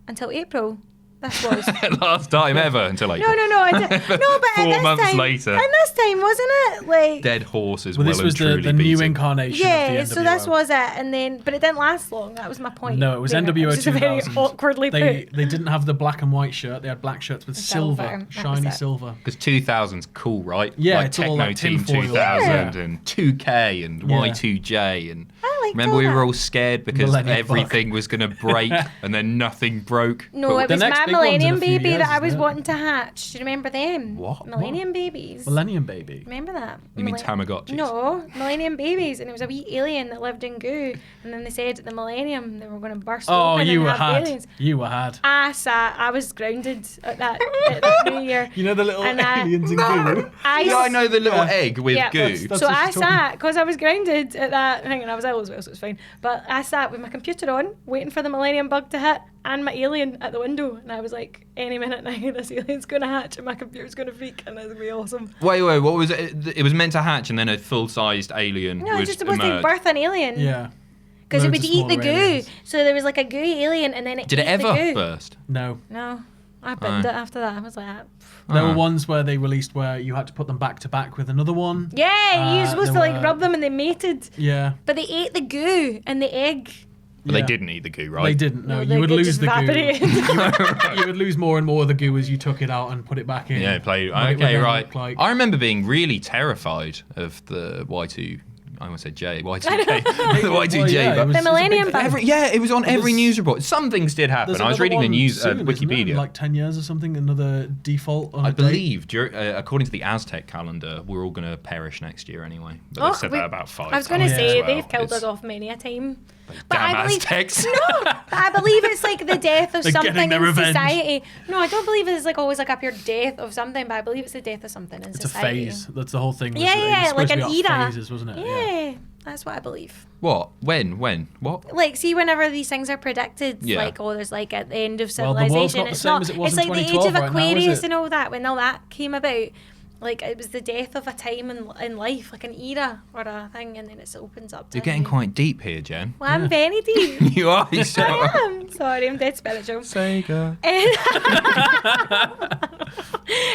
until April. This was. Last time ever until April. No, I did. No, but 4 at this months time, later. And this time, wasn't it? Like. Dead horses. Well, this was the truly new beaten. incarnation Yeah, of the NWO. so this was it, and then, but it didn't last long. That was my point. No, it was Yeah, NWO just a very 2000. awkwardly They put. didn't have the black and white shirt. They had black shirts with Silver, silver, that was shiny it. silver. Because 2000's cool, right? Yeah, like it's all Techno like Team tinfoil. 2000 Yeah. and 2K and Yeah. Y2J and I liked remember all we were that. all scared because Millennium everything was going to break and then nothing broke. No, But it the was next my big one's in a Millennium few Baby years, that I was isn't it? wanting to hatch. Do you remember them? What? Millennium Babies. Millennium Baby. Remember that? You mean Tamagotchis? No, Millennium Babies, and it was a wee alien that lived in goo. And then they said at the Millennium they were going to burst Oh, open you and were have had. aliens. You were had. I was grounded at that New Year. You know the little And aliens in goo? Yeah, I know the little Yeah. egg with Yeah. goo. That's So what I she's talking- sat, because I was grounded at that thing, and I was ill as well, so it was fine. But I sat with my computer on, waiting for the Millennium Bug to hit, and my alien at the window. And I was like, any minute now, this alien's going to hatch, and my computer's going to freak, and it's going to be awesome. Wait, what was it? It was meant to hatch and then a full-sized alien No, would it's just supposed to emerge. birth an alien. Yeah. Because it Loads would of eat the smaller goo. aliens. So there was like a gooey alien, and then it Did it ate the ever goo. burst? No. No. I binned it after that. I was like, There Ah. were ones where they released where you had to put them back to back with another one. yeah, you were supposed to there like were- rub them and they mated. Yeah. But they ate the goo and the egg. But Yeah. they didn't eat the goo, right? They didn't. No, the you would goo lose just the goo. evaporated. You would lose more and more of the goo as you took it out and put it back in. Yeah, played. What it would Okay, then right. look like. I remember being really terrified of the Y2. I almost said J. Y2K. the Y2J. Well, yeah, it but was- The it's a big Millennium thing. Bug. it was on every There's- news report. Some things did happen. There's I was another reading the one news soon, isn't there? Wikipedia. Like 10 years or something, another default on I a date. believe, according to the Aztec calendar, we're all going to perish next year anyway. But they've said that about 5 I was going to times say, as well. they've killed It's- us off many a time. Damn I believe, Aztecs. No, but I believe it's like the death of They're getting something their in revenge. society. No, I don't believe it's like always like a pure death of something, but I believe it's the death of something in It's a society. phase. That's the whole thing. was Yeah, that it was yeah, supposed like to an be about era. phases, wasn't it? Yeah, that's what I believe. What? When? What? Like, see, whenever these things are predicted, Yeah. like, oh, there's like at the end of Well, the world's civilization. not the it's same not. as it was It's in like the age 2012 of right now, is Aquarius it? and all that. When all that came about, like it was the death of a time in life, like an era or a thing, and then it opens up to You're getting quite deep here, Jen. Well, I'm very deep. You are. You I am. Sorry, I'm dead spiritual. Sega.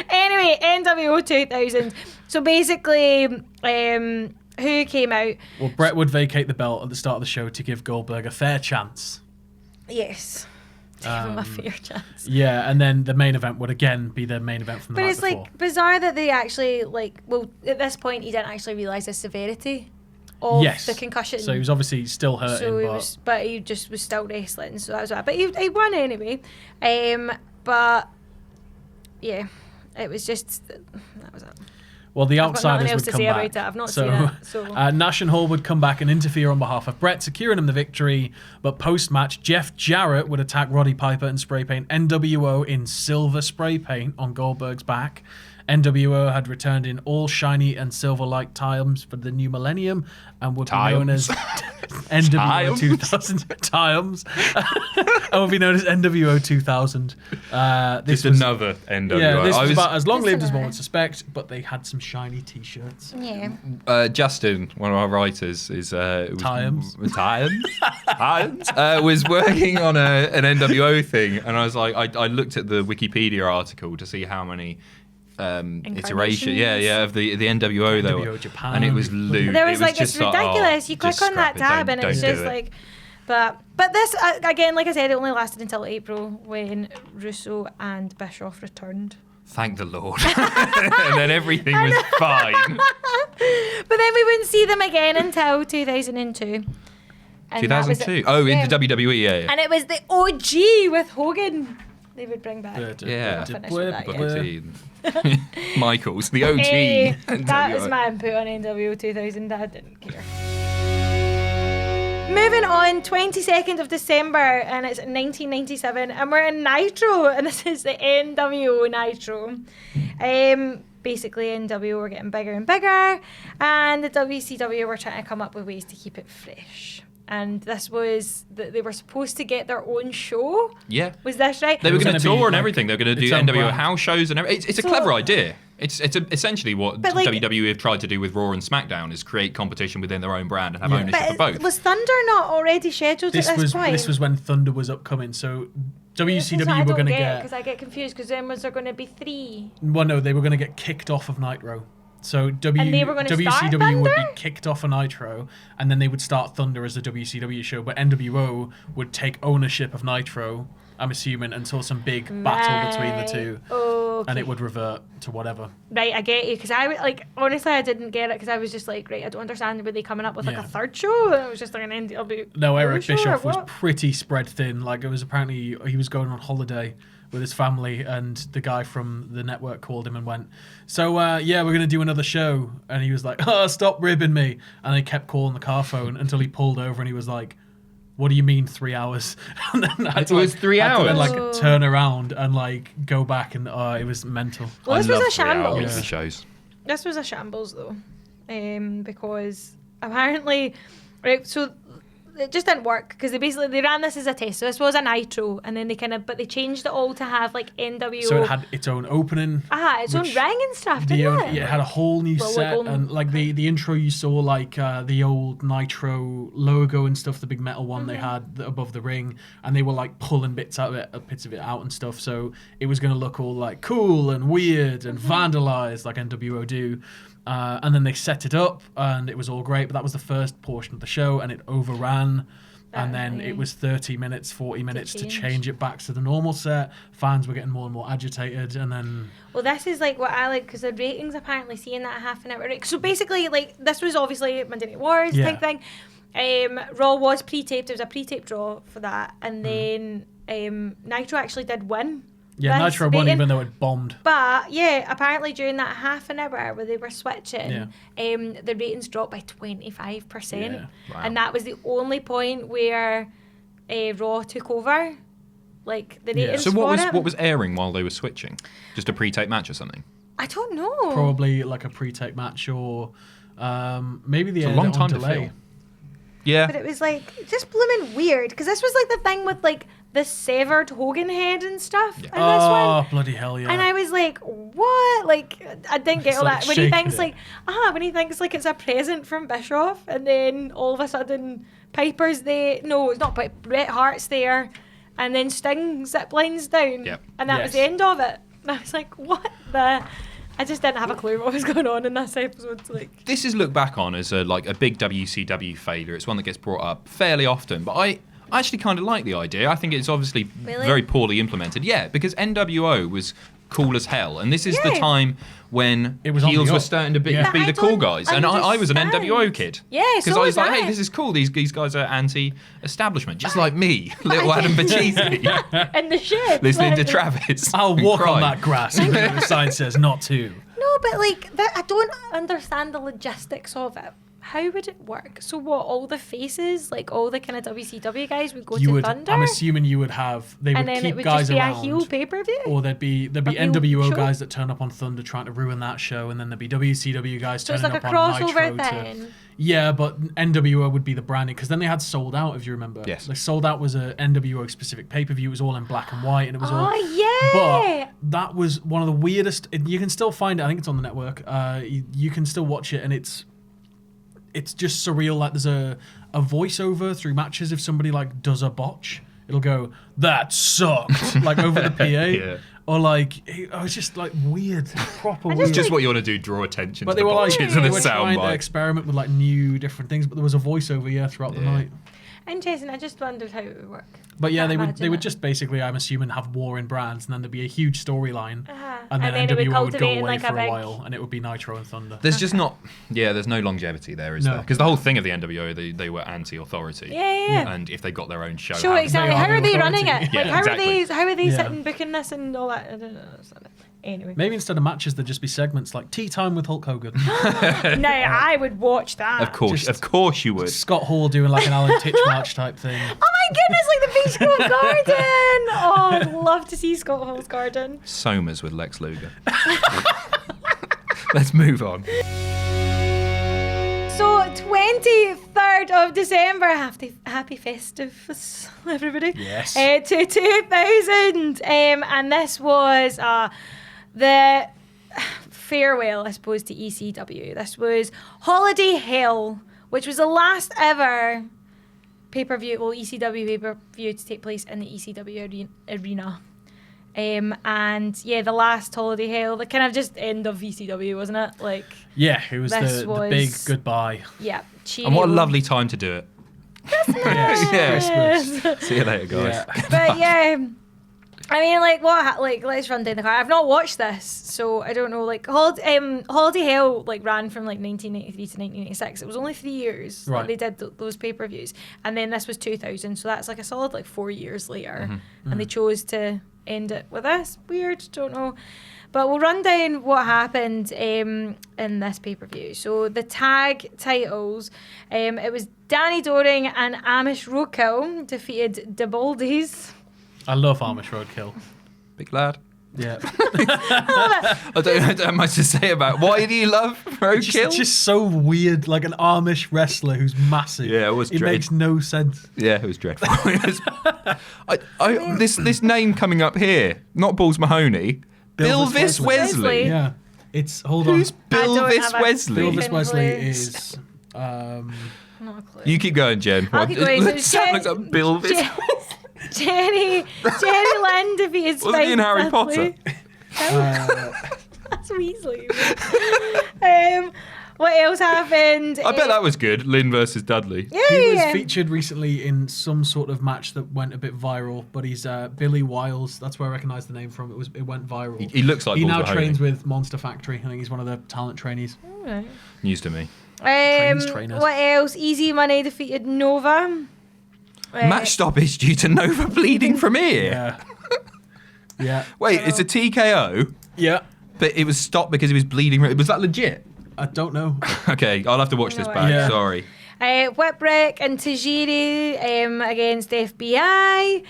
Anyway, NWO 2000. So basically, who came out? Well, Bret would vacate the belt at the start of the show to give Goldberg a fair chance. Yes. To give him a fair chance. Yeah, and then the main event would again be the main event from the night before. But it's like bizarre that they actually at this point he didn't actually realise the severity of the concussion. So he was obviously still hurting, but he just was still wrestling. So that was bad. But he won anyway. But yeah, it was just that was it. Well, the I've got nothing outsiders else would to come say back. about it. I've not seen it. So. Nash and Hall would come back and interfere on behalf of Bret, securing him the victory. But post-match, Jeff Jarrett would attack Roddy Piper and spray paint NWO in silver spray paint on Goldberg's back. NWO had returned in all shiny and silver-like times for the new millennium and would be known as NWO 2000 times. And would be known as NWO 2000. Just another NWO. Yeah, this was about as long-lived as one would suspect, but they had some shiny T-shirts. Yeah. Justin, one of our writers, is Times. Was working on an NWO thing, and I was like, I looked at the Wikipedia article to see how many iteration, of the NWO though, NWO Japan. and it was lewd. There was like just it's ridiculous. You click on that tab and it's just like, but this again, like I said, it only lasted until April when Russo and Bischoff returned. Thank the Lord. And then everything was fine. But then we wouldn't see them again until 2002. 2002. Oh, in the WWE, yeah. And it was the OG with Hogan. They would bring back. Michaels, the OG. Hey, that was my input on NWO 2000. I didn't care. Moving on, 22nd of December, and it's 1997, and we're in Nitro, and this is the NWO Nitro. Basically, NWO were getting bigger and bigger, and the WCW were trying to come up with ways to keep it fresh. And this was they were supposed to get their own show. Yeah, was this right? They were going to tour and everything. They were going to do NWO house shows and everything. It's a clever idea. It's essentially what WWE have tried to do with Raw and SmackDown is create competition within their own brand and have ownership of both. Was Thunder not already scheduled at this point? This was when Thunder was upcoming. So WCW were going to get because I get confused because then was there going to be 3? Well, no, they were going to get kicked off of Nitro. So WCW would be kicked off of Nitro, and then they would start Thunder as the WCW show, but NWO would take ownership of Nitro, I'm assuming, until some big battle between the two. Okay. And it would revert to whatever. Right, I get you, because honestly, I didn't get it, because I was just like, right, I don't understand, were they coming up with like a third show? And it was just like an NWO. No, Eric Bischoff was pretty spread thin. Like, it was apparently, he was going on holiday with his family, and the guy from the network called him and went, so we're going to do another show. And he was like, oh, stop ribbing me. And they kept calling the car phone until he pulled over and he was like, what do you mean 3 hours? And then it was 3 hours. And then turn around and go back, and it was mental. Well, this was a shambles. Yeah. Shows. This was a shambles though, because apparently, right, so it just didn't work because they ran this as a test. So this was a Nitro, and then they changed it all to have like NWO. So it had its own opening. Its own ring and stuff, didn't it? Yeah, it had a whole new set, and the intro you saw the old Nitro logo and stuff, the big metal one they had above the ring, and they were pulling bits of it out and stuff. So it was going to look all cool and weird and vandalized like NWO do. And then they set it up, and it was all great, but that was the first portion of the show, and it overran. And then it was 30 minutes, 40 minutes to change it back to the normal set. Fans were getting more and more agitated, and then... Well, this is what I like, because the ratings apparently seeing that half an hour... So basically, this was obviously Monday Night Wars type thing. Raw was pre-taped. It was a pre-taped Raw for that. And then Nitro actually did win. Yeah, Nitro won even though it bombed. But yeah, apparently during that half an hour where they were switching, the ratings dropped by 25%. Yeah. Wow. And that was the only point where Raw took over. The ratings. So what was airing while they were switching? Just a pre-tape match or something? I don't know. Probably a pre-tape match, or maybe the a long time delay. Yeah. But it was just blooming weird, because this was the thing with the severed Hogan head and stuff in this one. Oh, bloody hell, yeah. And I was like, what? Like, I didn't get It's all like that. When he shaking thinks it. when he thinks like it's a present from Bischoff, and then all of a sudden Piper's there. No, it's not Piper. Bret Hart's there, and then Sting zip lines down. Yep. And that was Yes. the end of it. And I was like, what the? I just didn't have a clue what was going on in this episode. Like, This is looked back on as a big WCW failure. It's one that gets brought up fairly often, but I actually kind of like the idea. I think it's obviously Really? very poorly implemented. Yeah, because NWO was cool as hell, and this is the Yeah. time when It was on heels the were up. starting to be, Yeah. be I the cool don't guys, and I was an understand. NWO kid. Yeah, because so I was was like, I. hey, this is cool. These guys are anti-establishment, just like me, little Adam Pachisi, in the shed. listening to like- Travis. I'll and walk on cry. that grass, even though the sign says not to. No, but like I don't understand the logistics of it. How would it work? So what? All the faces, like all the kind of WCW guys, would go You to would, Thunder, I'm assuming you would have, they and would then keep it would guys just be around. a heel pay per view. Or there'd be A heel NWO show? guys that turn up on Thunder trying to ruin that show, and then there'd be WCW guys So it's turning like a up on Nitro crossover thing. to. Yeah, but NWO would be the branding, because then they had Sold Out, if you remember. Yes. Like Sold Out was a NWO specific pay per view. It was all in black and white, and it was all. Oh yeah. But that was one of the weirdest. You can still find it. I think it's on the network. You can still watch it, and it's just surreal. Like there's a voiceover through matches. If somebody like does a botch, it'll go, "That sucked," like over the PA. Yeah. Or like, it's just like weird, proper I weird. It's just what you want to do, draw attention But to they the were like, botches they and the were trying to soundbite. experiment with like new different things. But there was a voiceover, throughout the Yeah. night. Interesting. I just wondered how it would work. But yeah, Can't they imagine would it. just basically, I'm assuming, have warring brands, and then there'd be a huge storyline, Uh-huh. and then And then it would NWO would go cultivate in, away like, a for a big- while, and it would be Nitro and Thunder. There's just not, there's no longevity there, is No. there? Because the whole thing of the NWO, they were anti-authority. Yeah. And if they got their own show, Sure, how- exactly. They are How are the they running authority. it? Yeah, Like, how exactly. are they Yeah. sitting booking this and all that? I don't understand it. Anyway. Maybe instead of matches, there'd just be segments like Tea Time with Hulk Hogan. No, I would watch that. Of course you would. Scott Hall doing like an Alan Titchmarsh type thing. Oh my goodness, like the Beach Grove Garden. Oh, I'd love to see Scott Hall's garden. Somas with Lex Luger. Let's move on. So, 23rd of December, happy festivus, everybody. Yes. To 2000. And this was the farewell, I suppose, to ECW. This was Holiday Hail, which was the last ever pay-per-view, ECW pay-per-view to take place in the ECW arena. And yeah, the last Holiday Hail, the kind of just end of ECW, wasn't it? Like, Yeah, it was This the big was- goodbye. yeah. cheery And what a little- lovely time to do it. Yes. See you later, guys. Yeah. But yeah, I mean, like, let's run down the card. I've not watched this, so I don't know. Like, Holiday Hail, like, ran from, like, 1993 to 1996. It was only 3 years that Right. they did those pay-per-views. And then this was 2000, so that's, like, a solid, like, 4 years later. And they chose to end it with this. Weird, don't know. But we'll run down what happened in this pay-per-view. So the tag titles, it was Danny Doring and Amish Roadkill defeated the Baldies. I love Amish Roadkill. Big lad. Yeah. I don't have much to say about it. Why do you love Roadkill? It's just so weird, like an Amish wrestler who's massive. Yeah, it was It makes no sense. Yeah, it was dreadful. This name coming up here, not Balls Mahoney, Bilvis Bilvis Wesley. Wesley. Yeah. It's, hold on. Who's Bilvis have a Wesley? Bilvis Freaking Wesley clue. is... Not a clue. You keep going, Jen. I'll keep going. Let's So look up Bilvis. Jenny Lynn defeated Wasn't he in Spike Harry Dudley. That's Weasley. What else happened? I bet that was good. Lynn versus Dudley. Yeah, He was yeah. featured recently in some sort of match that went a bit viral, but he's Billy Wiles. That's where I recognise the name from. It went viral. He looks like He Balls now Mahoney. trains with Monster Factory. I think he's one of the talent trainees. Alright. News to me. Trainers. What else? Easy Money defeated Nova. Match stoppage due to Nova bleeding from ear. Yeah. Yeah. Wait, it's a TKO, Yeah. but it was stopped because he was bleeding. Was that legit? I don't know. Okay, I'll have to watch this back. Yeah. Sorry. Whipwreck and Tajiri against FBI.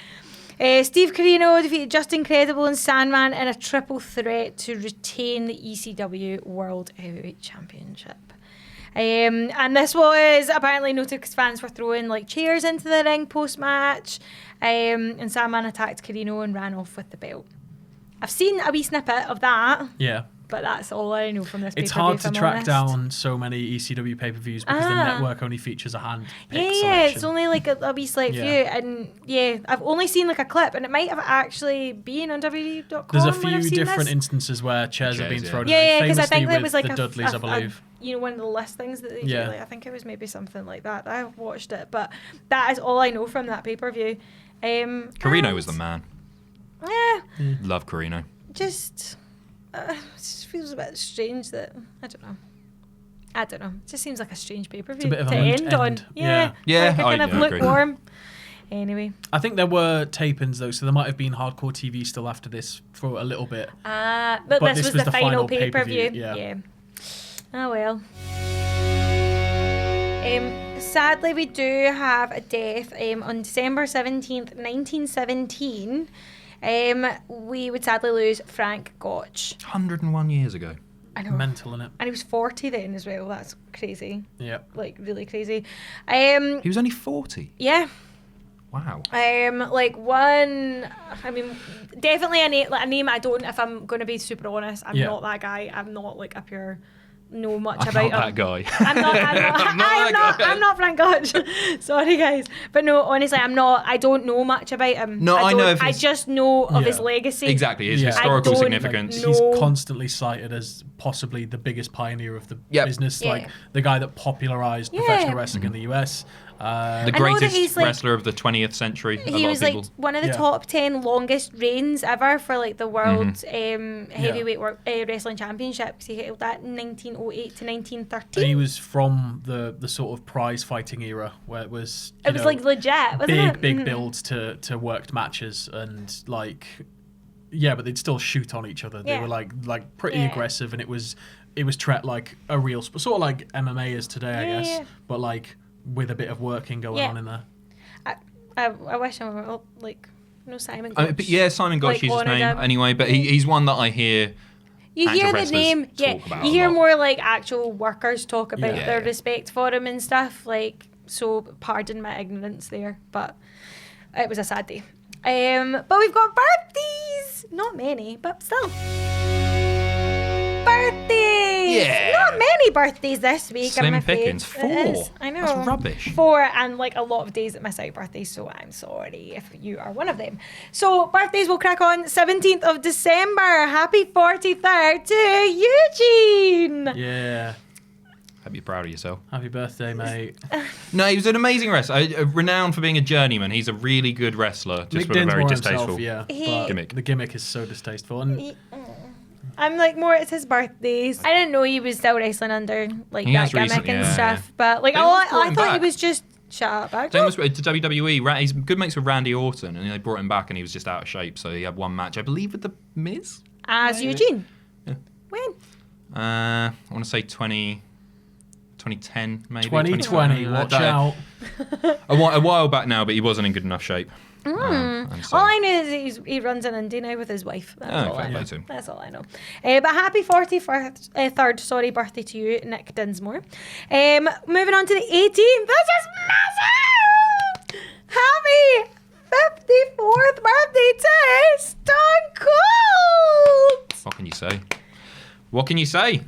Steve Corino defeated Just Incredible and Sandman in a triple threat to retain the ECW World Heavyweight Championship. And this was apparently noted because fans were throwing like chairs into the ring post-match. And Sandman attacked Carino and ran off with the belt. I've seen a wee snippet of that. Yeah. But that's all I know from this pay-per-view. It's hard to track honest. down so many ECW pay-per-views because the network only features a hand pick Yeah, selection. it's only like a wee slight few. And yeah, I've only seen like a clip, and it might have actually been on WWE.com. There's a when I've few seen different this. instances where chairs have been thrown. Yeah, because I famously think that with was like the Dudleys, I believe. one of the listings that they do. Yeah. Like, I think it was maybe something like that. I watched it, but that is all I know from that pay-per-view. Carino was the man. Yeah, Love Carino. just it just feels a bit strange that I don't know. It just seems like a strange pay-per-view a bit of to a end on. end. Yeah, Yeah, like a kind of I agree. lukewarm. Anyway, I think there were tape-ins though, so there might have been hardcore TV still after this for a little bit. but But this was the final pay-per-view. yeah. Oh well. Sadly, we do have a death on December 17th, 1917. We would sadly lose Frank Gorge. 101 years ago. I know. Mental, innit? And he was 40 then as well. That's crazy. Yeah. Like, really crazy. He was only 40. Yeah. Wow. Definitely a name I don't, if I'm going to be super honest, I'm Yeah. not that guy. I'm not like a pure know much I'm about not him. that guy. I'm not Frank Gorge. Sorry guys. But no, honestly, I don't know much about him. No, I know of I his- just know of his Yeah. legacy. Exactly, his Yeah. historical I don't significance. know. He's constantly cited as possibly the biggest pioneer of the Yep. business, Yeah. like the guy that popularized Yeah. professional wrestling in the US. The know that greatest he's, like- wrestler of the 20th century. A He lot was of people. like one of the Yeah. top 10 longest reigns ever for like the world Mm-hmm. heavyweight wrestling championship, because he held that in 1908 to And 1913. he was from the sort of prize fighting era where it was It was like legit, wasn't it? big Mhm. builds to worked matches and like but they'd still shoot on each other. They Yeah. were like pretty Yeah. aggressive, and it was treated like a real sort of like MMA is today, I Yeah, guess, yeah. but like with a bit of working going Yeah. on in there. I wish I were like no Simon. I mean, Gotch. but yeah, Simon Gotch Like, is his honoured name him. anyway, but he's one that I hear. You active hear the wrestlers name, talk about you a hear lot. more like actual workers talk about Yeah. their Yeah. respect for him and stuff. Like, so pardon my ignorance there, but it was a sad day. But we've got birthdays, not many, but still. Birthdays! Yeah. Not many birthdays this week, Slim I'm afraid. pickings. It 4. is, I know. That's rubbish. 4, and like a lot of days that miss out birthdays, so I'm sorry if you are one of them. So birthdays will crack on 17th of December. Happy 43rd to Eugene. Yeah. I'd be proud of yourself. Happy birthday, mate. No, he was an amazing wrestler, renowned for being a journeyman. He's a really good wrestler, just Nick with a very Dinsmore distasteful. himself, He- but Gimmick. the gimmick is so distasteful. And I'm like, more it's his birthdays. I didn't know he was still wrestling under like He that has gimmick recently, and yeah, stuff. yeah. But like, They I almost brought thought him he back. was just shut up. Back. Same as to WWE. He's good mates with Randy Orton, and they brought him back, and he was just out of shape. So he had one match, I believe, with the Miz. As Eugene. Yeah. When? I want to say 2010, maybe 2020, watch out. A while back now, but he wasn't in good enough shape. And so- All I know is he runs an indie now with his wife. That's all fair I play know. to him. That's all I know. But happy 43rd birthday to you, Nick Dinsmore. Moving on to the 18th. This is massive! Happy 54th birthday to Stone Cold! What can you say? What can you say?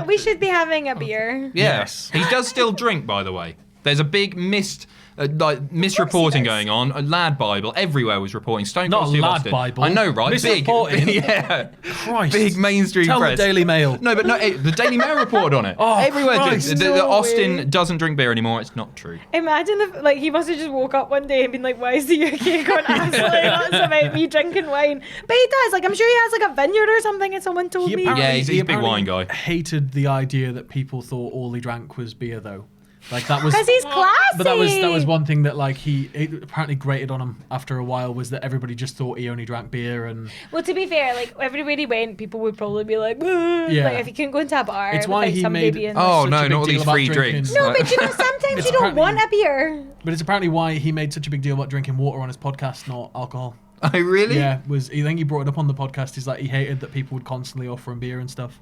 We should be having a beer. Yes. He does still drink, by the way. There's a big misreporting going on. A Lad Bible everywhere was reporting. Stone Not Cold Steve Lad Austin. Bible. I know, right? Big. Misreporting? Yeah. Christ. Big mainstream Tell press. the Daily Mail. No, but no, the Daily Mail reported on it. Oh, Everywhere did. Christ. No Austin way. doesn't drink beer anymore. It's not true. Imagine if, like, he must have just woke up one day and been like, why is the UK going absolutely nuts about me drinking wine? But he does. Like, I'm sure he has, like, a vineyard or something, and someone told me. Yeah, he's a big wine apparently guy. Hated the idea that people thought all he drank was beer, though. Like that was Because he's classy. But that was one thing that like it apparently grated on him after a while, was that everybody just thought he only drank beer. And Well, to be fair, like, everywhere he went, people would probably be like, "Woo." Yeah. Like, if you couldn't go into a bar It's why without he somebody made- being Oh, such no, a big not all deal these about free drinking. drinks. No, but you know, sometimes It's you don't apparently- want a beer. But it's apparently why he made such a big deal about drinking water on his podcast, not alcohol. Oh, really? Yeah, I think he brought it up on the podcast. He's like, he hated that people would constantly offer him beer and stuff.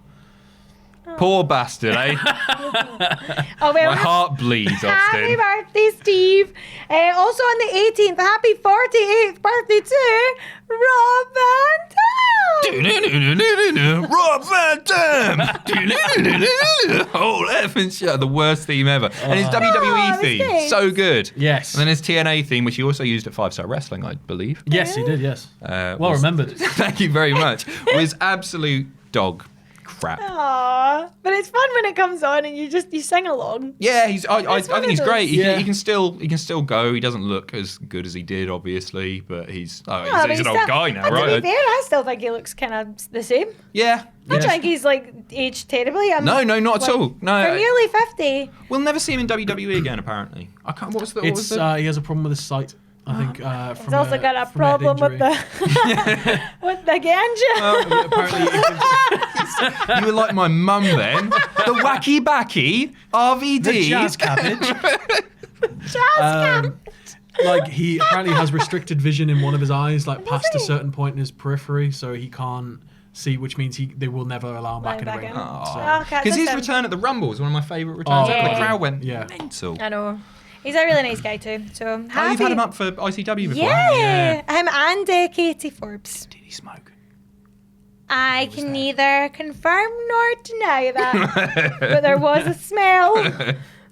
Poor bastard, eh? Oh, well, My heart bleeds, happy Austin. birthday, Steve. Also on the 18th, happy 48th birthday to Rob Van Dam. Rob Van Dam! Oh, effing shit. The worst theme ever. And his WWE theme, thanks. so good. Yes. And then his TNA theme, which he also used at 5 Star Wrestling, I believe. Yes, he did, yes. Well was- remembered. Thank you very much. Was absolute dog crap. Aww, but it's fun when it comes on and you sing along. Yeah, I It's one think he's of great. those. He can still go. He doesn't look as good as he did, obviously, but he's Yeah, he's but an old guy now, To right? be fair, I still think he looks kind of the same. Yeah. I don't think he's like aged terribly. No, not at all. No, For nearly 50. we'll never see him in WWE again. Apparently, I can't. What was the? He has a problem with his sight. I think He's from also got a from head problem with injury. the with the ganja. Apparently, You were like my mum then. The wacky backy RVD. the jazz cabbage. Like he apparently has restricted vision in one of his eyes, like past a he? certain point in his periphery, so he can't see, which means they will never allow him back in the Back ring. in. So- Okay, Because his that's return at the Rumble was one of my favourite returns. Oh, ever. yeah. The crowd went Yeah. mental. I know. He's a really nice guy too. So Oh, happy. you've had him up for ICW before. Yeah, him and Katie Forbes. Did he smoke? I can neither confirm nor deny that, but there was a smell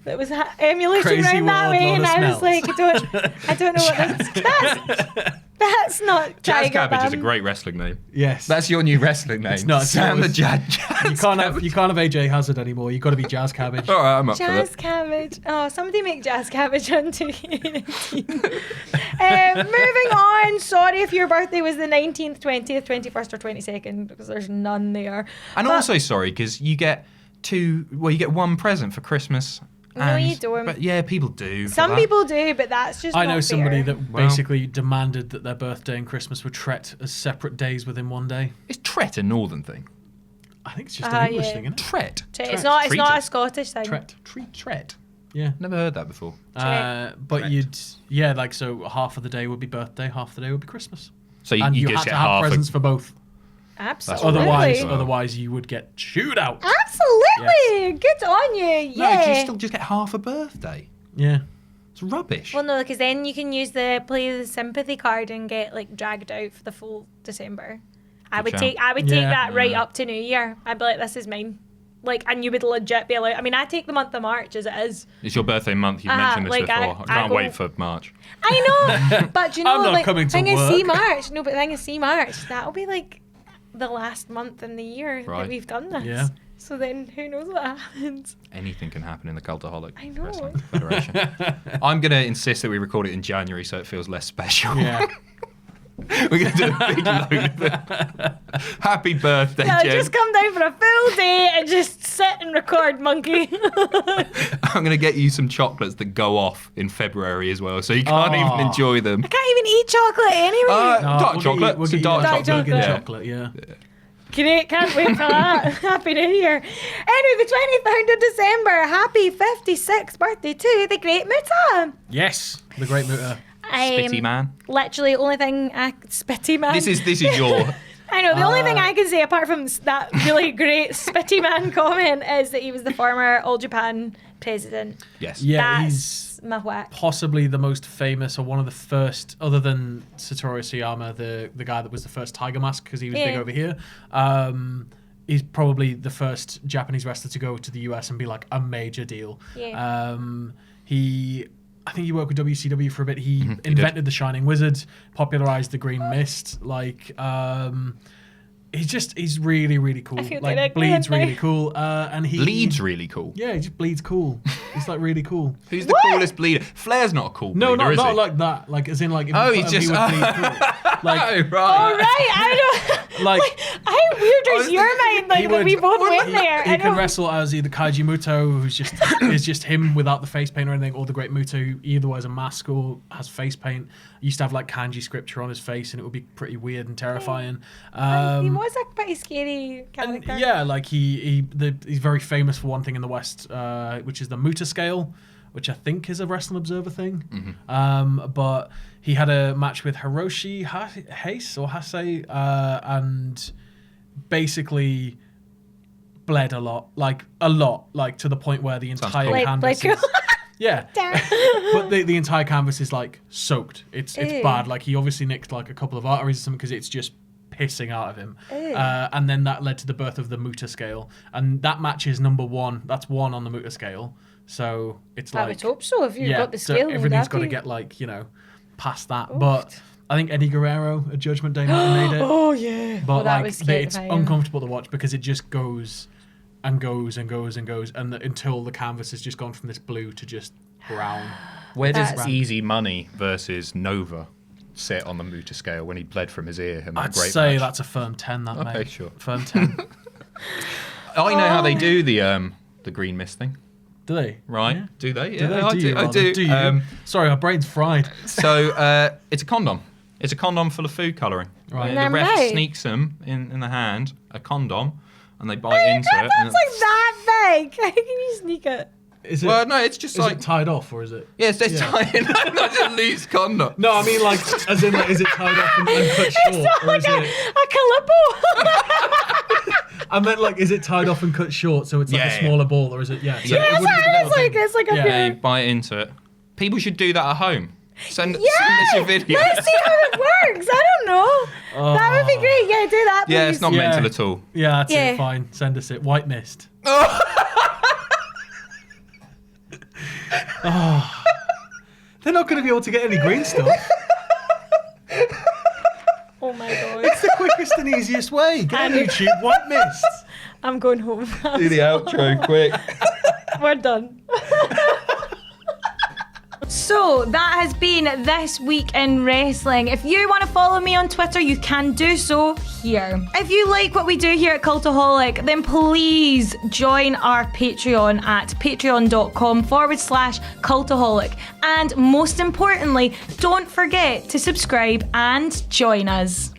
that was emulation Crazy around that world, way, lot and of I was smells. like, I don't know what that's not Jazz Tiger Cabbage is a Balm. great wrestling name. Yes. That's your new wrestling name. It's not, Sam the it's- Jazz. you can't have AJ Hazard anymore. You've got to be Jazz Cabbage. All right, I'm up for Jazz that. Cabbage. Oh, somebody make Jazz Cabbage on 2K19. Moving on. Sorry if your birthday was the 19th, 20th, 21st, or 22nd, because there's none there. And But- also, sorry, because you get you get one present for Christmas. No, you don't. But yeah, people do. for Some that. people do, but that's just I not know somebody fair. that Well- basically demanded that their birthday and Christmas were treated as separate days within one day. Is Tret a northern thing? I think it's just an English yeah. thing, isn't it? Tret. It's not a Treated. Scottish thing. Tret. Yeah. Never heard that before. But like, so half of the day would be birthday, half of the day would be Christmas. So And you you just had get to have half. presents for both. Absolutely. Otherwise, Well. otherwise you would get chewed out. Absolutely. Good on you. No, Yeah. you still just get half a birthday. Yeah. It's rubbish. Well, no, because then you can use the sympathy card and get like dragged out for the full December. I would shout. take Yeah. that right up to New Year. I'd be like, this is mine. Like, and you would legit be like, I mean, I take the month of March as it is. It's your birthday month. You've Ah, mentioned this like, before. I I can't go- wait for March. I know, but you know, I'm not like, coming to thing is, see work. March. No, but thing is, see March. That'll be like the last month in the year Right. that we've done this. Yeah. So then, who knows what happens? Anything can happen in the Cultaholic I know. Wrestling Federation. I'm going to insist that we record it in January so it feels less special. Yeah. We're going to do a big load of it. Happy birthday, Yeah, Jen. just come down for a full day and just sit and record, monkey. I'm going to get you some chocolates that go off in February as well, so you can't Aw. even enjoy them. I can't even eat chocolate anyway. Dark chocolate. We'll Some get dark you chocolate. vegan Yeah. chocolate, yeah. Great, can't wait for that. Happy New Year. Anyway, the 23rd of December, happy 56th birthday to the Great Muta. Yes. The Great Muta. Spitty man. Literally, only thing Spitty man. This is your... I know, the only thing I can say apart from that really great Spitty man comment is that he was the former All Japan president. Yes. Yeah, That's he's my whack. possibly the most famous or one of the first, other than Satoru Sayama, the guy that was the first Tiger Mask because he was big Yeah. over here. He's probably the first Japanese wrestler to go to the US and be like a major deal. Yeah. I think he worked with WCW for a bit. He did. invented the Shining Wizard, popularized the Green Mist. Like, he's really, really cool. I feel Like, like bleeds now. really cool. And he Bleed's really cool. Yeah, he just bleeds cool. He's like really cool. Who's the coolest bleeder? Flair's not a cool No, bleeder, is not he? like that. Like as in like. If Oh, you he put him, just... would bleed cool. Like, Oh, right. All right, I don't. Like- how weird is your mind? Like that we both went there. He I can don't. wrestle as either Keiji Mutoh, who's just is just him without the face paint or anything, or the Great Muto, who either wears a mask or has face paint. He used to have like kanji scripture on his face, and it would be pretty weird and terrifying. He was a pretty scary And character. yeah, like he's very famous for one thing in the West, which is the Muta scale, which I think is a Wrestling Observer thing. But he had a match with Hiroshi Hase, and basically bled a lot, like to the point where the entire canvas is, yeah. But the entire canvas is like soaked. It's bad. Like he obviously nicked like a couple of arteries or something because it's just pissing out of him. And then that led to the birth of the Mutoh scale, and that match is number 1. That's 1 on the Mutoh scale. So it's like, I would hope so if you've got the so scale. everything's got to get like, past that. But I think Eddie Guerrero at Judgment Day made it. Oh yeah. But that like was it's uncomfortable to watch because it just goes and goes and goes and goes, and until the canvas has just gone from this blue to just brown. Where does Easy Money versus Nova sit on the Mutoh scale when he bled from his ear? I'd say that's a firm 10. That okay, mate. sure. Firm 10. I know how they do the green mist thing. Do they? Right? Yeah. Do they? Do Yeah, they? I do. Do you? Sorry, our brain's fried. So it's a condom. It's a condom full of food colouring. Right. The ref Right. sneaks them in the hand, a condom, and they bite into it. That's like that big. How can you sneak it? Is it? Well, no, it's just is like it tied off or is it? yeah, it's tied. Not just a loose condom. No, I mean like as in like, is it tied off and cut short, or Like is it? a calippo. I meant like, is it tied off and cut short so it's like Yeah, a smaller ball, or is it? Yeah. So Yeah, it wouldn't be the it's little thing. like a Yeah, you bit. bite into it. People should do that at home. Send us your video. Let's see how it works. I don't know. That would be great. Yeah, do that, please. Yeah, it's not Yeah. mental at all. Yeah, that's Yeah. it. Fine, send us it. White mist. Oh. They're not going to be able to get any green stuff. Oh my god. It's the quickest and easiest way. Get on YouTube, white mist. I'm going home. Do the outro quick. We're done. So that has been This Week in Wrestling. If you want to follow me on Twitter, you can do so here. If you like what we do here at Cultaholic, then please join our Patreon at patreon.com/Cultaholic. And most importantly, don't forget to subscribe and join us.